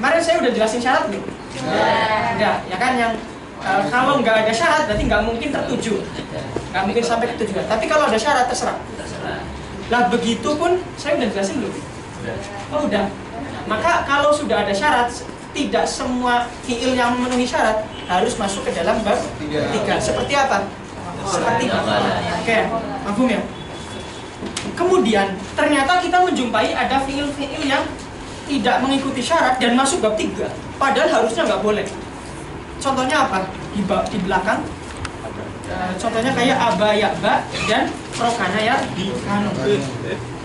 Kemarin saya udah jelasin syarat belum? Enggak, ya kan yang kalau nggak ada syarat berarti nggak mungkin tertuju, nggak mungkin sampai ke tujuan. Tapi kalau ada syarat terserah. Lah begitu pun saya udah jelasin belum? Oh udah. Maka kalau sudah ada syarat, tidak semua fiil yang memenuhi syarat harus masuk ke dalam bab 3. Seperti apa? Seperti oke, mafhum ya? Kemudian ternyata kita menjumpai ada fiil-fiil yang tidak mengikuti syarat dan masuk bab 3. Padahal harusnya nggak boleh. Contohnya apa? Di belakang. Contohnya kayak abayaba dan rokana ya.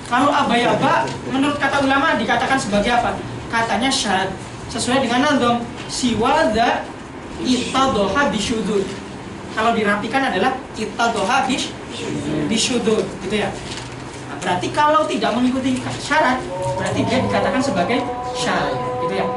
Kalau abayaba menurut kata ulama dikatakan sebagai apa? Katanya syarat sesuai dengan nazam siwadha itadoha bisyudud. Kalau dirapikan adalah itadoha bisyudud, gitu ya. Nah, berarti kalau tidak mengikuti syarat berarti dia dikatakan sebagai syarat, gitu ya.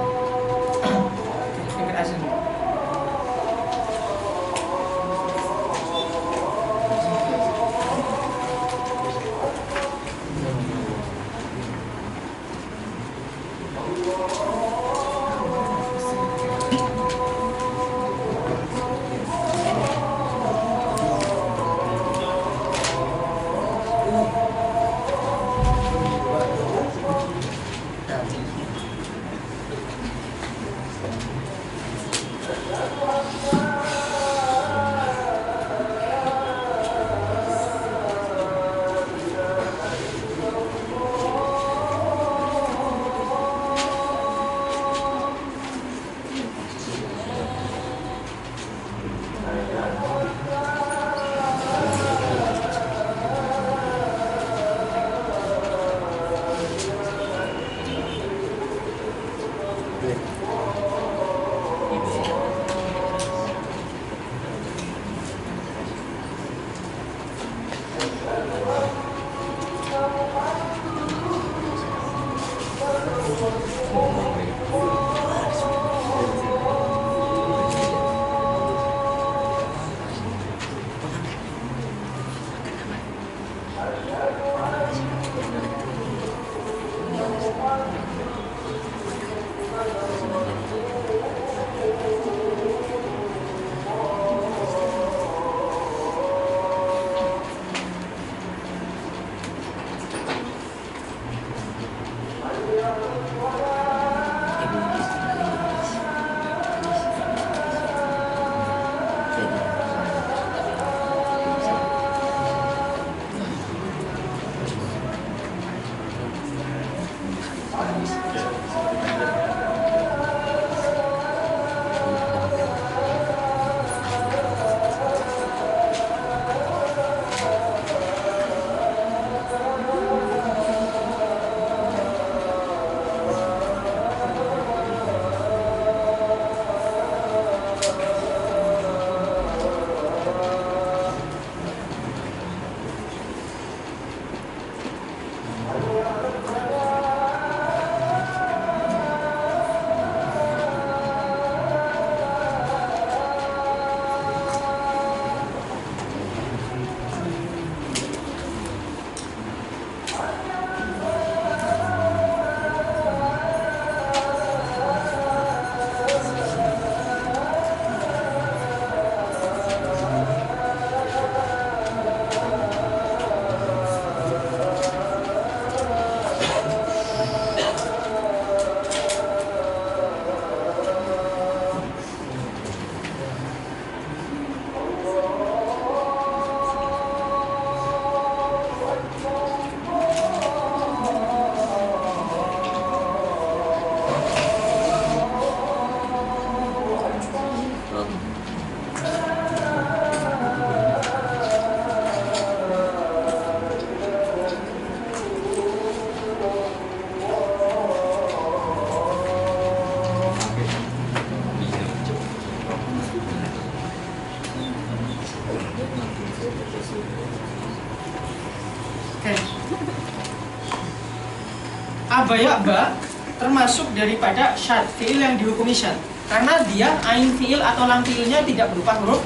Abayaba termasuk daripada syad, fiil yang dihukumi syad. Karena dia ain fiil atau lam fiilnya tidak berupa huruf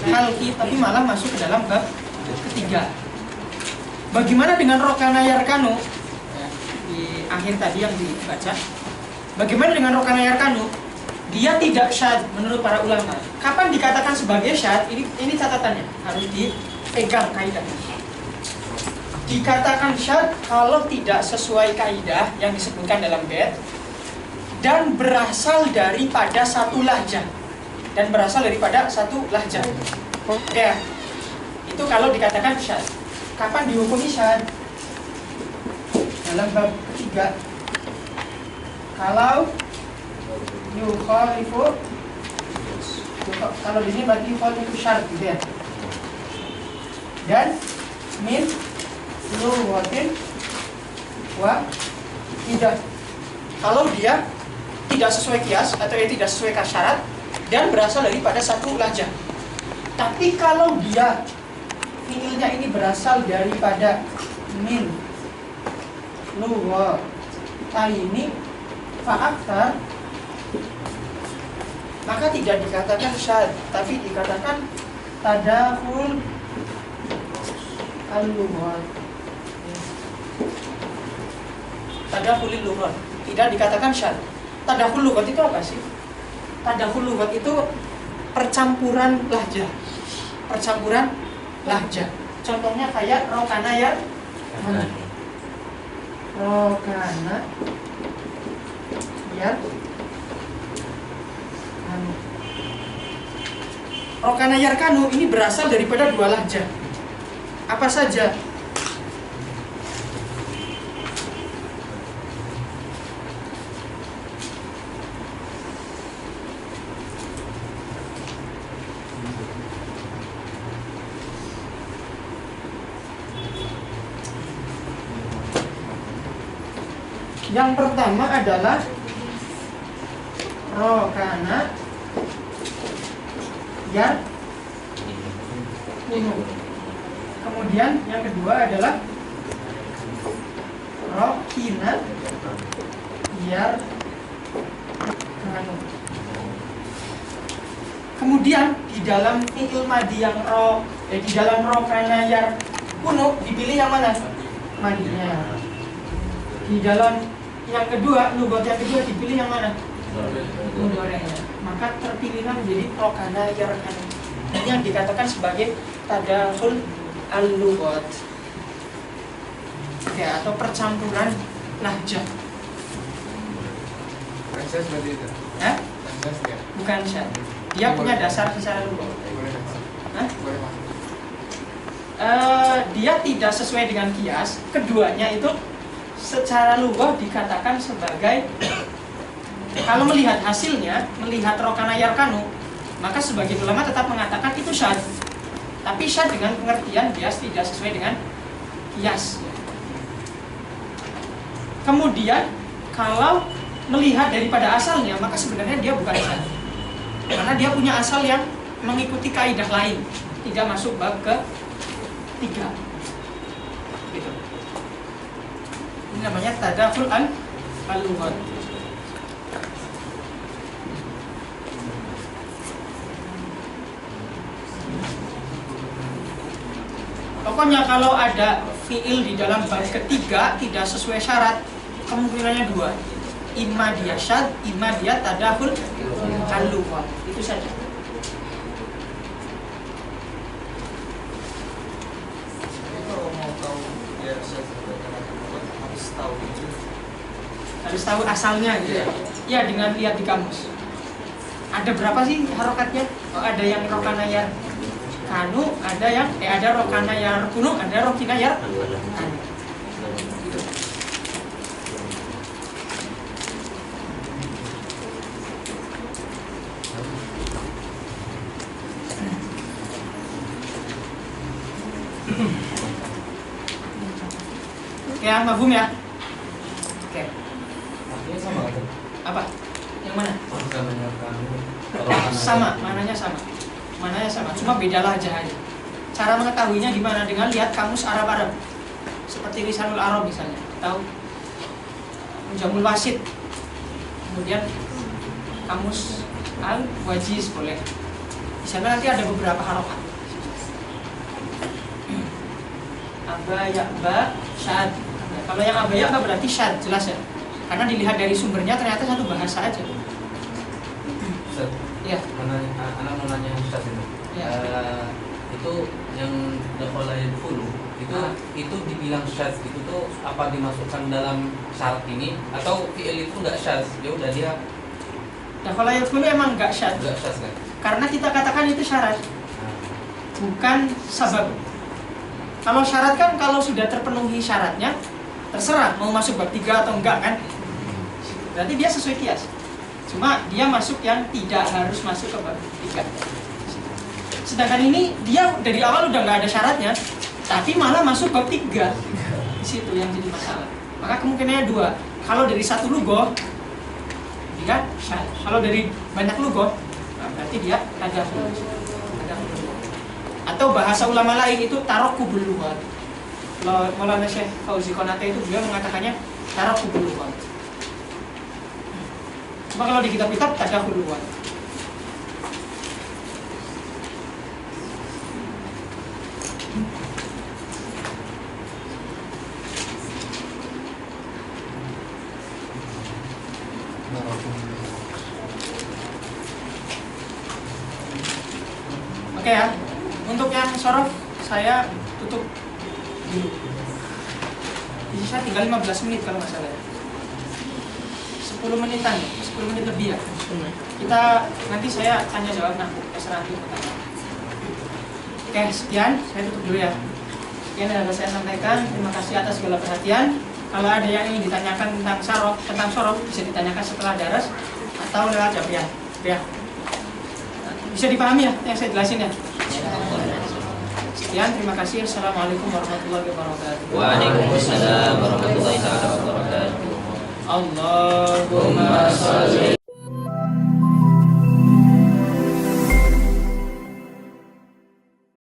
halki, tapi malah masuk ke dalam bab ketiga. Bagaimana dengan rokana yarkanu? Di akhir tadi yang dibaca. Bagaimana dengan rokana yarkanu? Dia tidak syad menurut para ulama. Kapan dikatakan sebagai syad? Ini catatannya harus dipegang kaidahnya. Dikatakan syad kalau tidak sesuai kaidah yang disebutkan dalam bait dan berasal daripada satu lahjah. Ya, itu kalau dikatakan syad. Kapan dihukumi syad? Dalam bab ketiga. Kalau yukhalifu, kalau di sini berarti yukhalifu syart gitu ya. Dan min lughatin wa tidak. Kalau dia tidak sesuai kias atau tidak sesuai syarat dan berasal daripada satu lahjah. Tapi kalau dia fiilnya ini berasal daripada min lughataini fa'aktar, maka tidak dikatakan syad, tapi dikatakan tadakhul al-lughat. Tadakhulil lughat, tidak dikatakan syad. Tadakhul lughat itu apa sih? Tadakhul lughat itu percampuran lahjah. Contohnya kayak rokana ya. Rokana ya. Rokana yarkanu ini berasal daripada dua lahjah. Apa saja? Yang pertama adalah rokana ya kuno. Kemudian yang kedua adalah rokina ya kanu. Kemudian di dalam fi'il madi yang di dalam rokana ya kuno dipilih yang mana? Madinya. Di dalam yang kedua, lughat yang kedua dipilih yang mana? Mudhari'nya. Maka terpilihlah menjadi rokana yarkanu. Ini yang dikatakan sebagai tadakhul al-lughat. Oke, atau percampuran lahjah. Bukan syad berarti itu. Hah? Bukan syad ya? Bukan syad. Dia punya dasar secara lughat. Hah? Dia tidak sesuai dengan kias. Keduanya itu secara lughat dikatakan sebagai, kalau melihat hasilnya, melihat rokana yarkanu, maka sebagian ulama tetap mengatakan itu syad. Tapi syad dengan pengertian dia tidak sesuai dengan kias. Kemudian kalau melihat daripada asalnya, maka sebenarnya dia bukan syad, karena dia punya asal yang mengikuti kaidah lain, tidak masuk bab ke-3. Gitu. Ini namanya tadakhul al-lughat. Pokoknya kalau ada fiil di dalam bab ketiga tidak sesuai syarat, kemungkinannya dua. Imma dia syad, imma dia tadakhul al-lughat. Itu saja. Kalau mau tahu ya syad harus tahu asalnya gitu ya. Ya, dengan lihat di kamus. Ada berapa sih harokatnya? Oh, ada yang rokana yar kanu, ada yang ada rokana yar kunu, ada rokina yar kanu. Gitu. Ya, mafhum ya? Oke. Artinya sama kan? Apa? Yang mana? Kalau Sama, mananya sama. Mananya sama, cuma beda lahjah aja. Cara mengetahuinya gimana? Dengan lihat kamus Arab-Arab. Seperti Lisanul Arab misalnya. Tahu? Jamul Wasit, kemudian Kamus Al-Wajiz boleh. Di sana nanti ada beberapa harokat. Aba, ya, ba, syad. Kalau yang aba, ya, ba berarti syad, jelas ya. Karena dilihat dari sumbernya ternyata satu bahasa aja. Ustaz, Ya. anak mau nanya Ustaz ini. Ya. Itu yang dakhala yadkhulu itu dibilang syadz itu tuh apa dimasukkan dalam syarat ini atau fi'il itu enggak syadz? Ya udah dia Dakhala yadkhulu emang enggak syad. enggak syadz kan? Karena kita katakan itu syarat, bukan sabab. Kalau syarat kan kalau sudah terpenuhi syaratnya, terserah mau masuk bab 3 atau enggak kan. Berarti dia sesuai kias. Cuma dia masuk yang tidak harus masuk ke bab 3. Sedangkan ini dia dari awal udah nggak ada syaratnya, tapi malah masuk bab 3. Di situ yang jadi masalah. Maka kemungkinannya 2. Kalau dari satu lugoh, dia syarat. Kalau dari banyak lugoh, nah berarti dia ada. Atau bahasa ulama lain itu tarokkubul lughat. Kalau Maulana Syekh Fauzi Konate itu beliau mengatakannya tarokkubul lughat. Cuma kalau di kitab-kitab tadakhul lughat. Oke ya, untuk yang sorof saya tutup dulu. Sisa tinggal 15 menit kalau nggak salah. 10 menitan, 10 menit lebih ya. Kita nanti saya tanya jawab terserah nanti pertanyaan. Oke, sekian, saya tutup dulu ya. Sekian yang dapat saya sampaikan. Terima kasih atas segala perhatian. Kalau ada yang ingin ditanyakan tentang sorof bisa ditanyakan setelah daras atau lewat Jabriah. Ya. Bisa dipahami ya yang saya jelasin ya. Sekian, terima kasih. Assalamualaikum warahmatullahi wabarakatuh. Waalaikumsalam warahmatullahi wabarakatuh. Allahu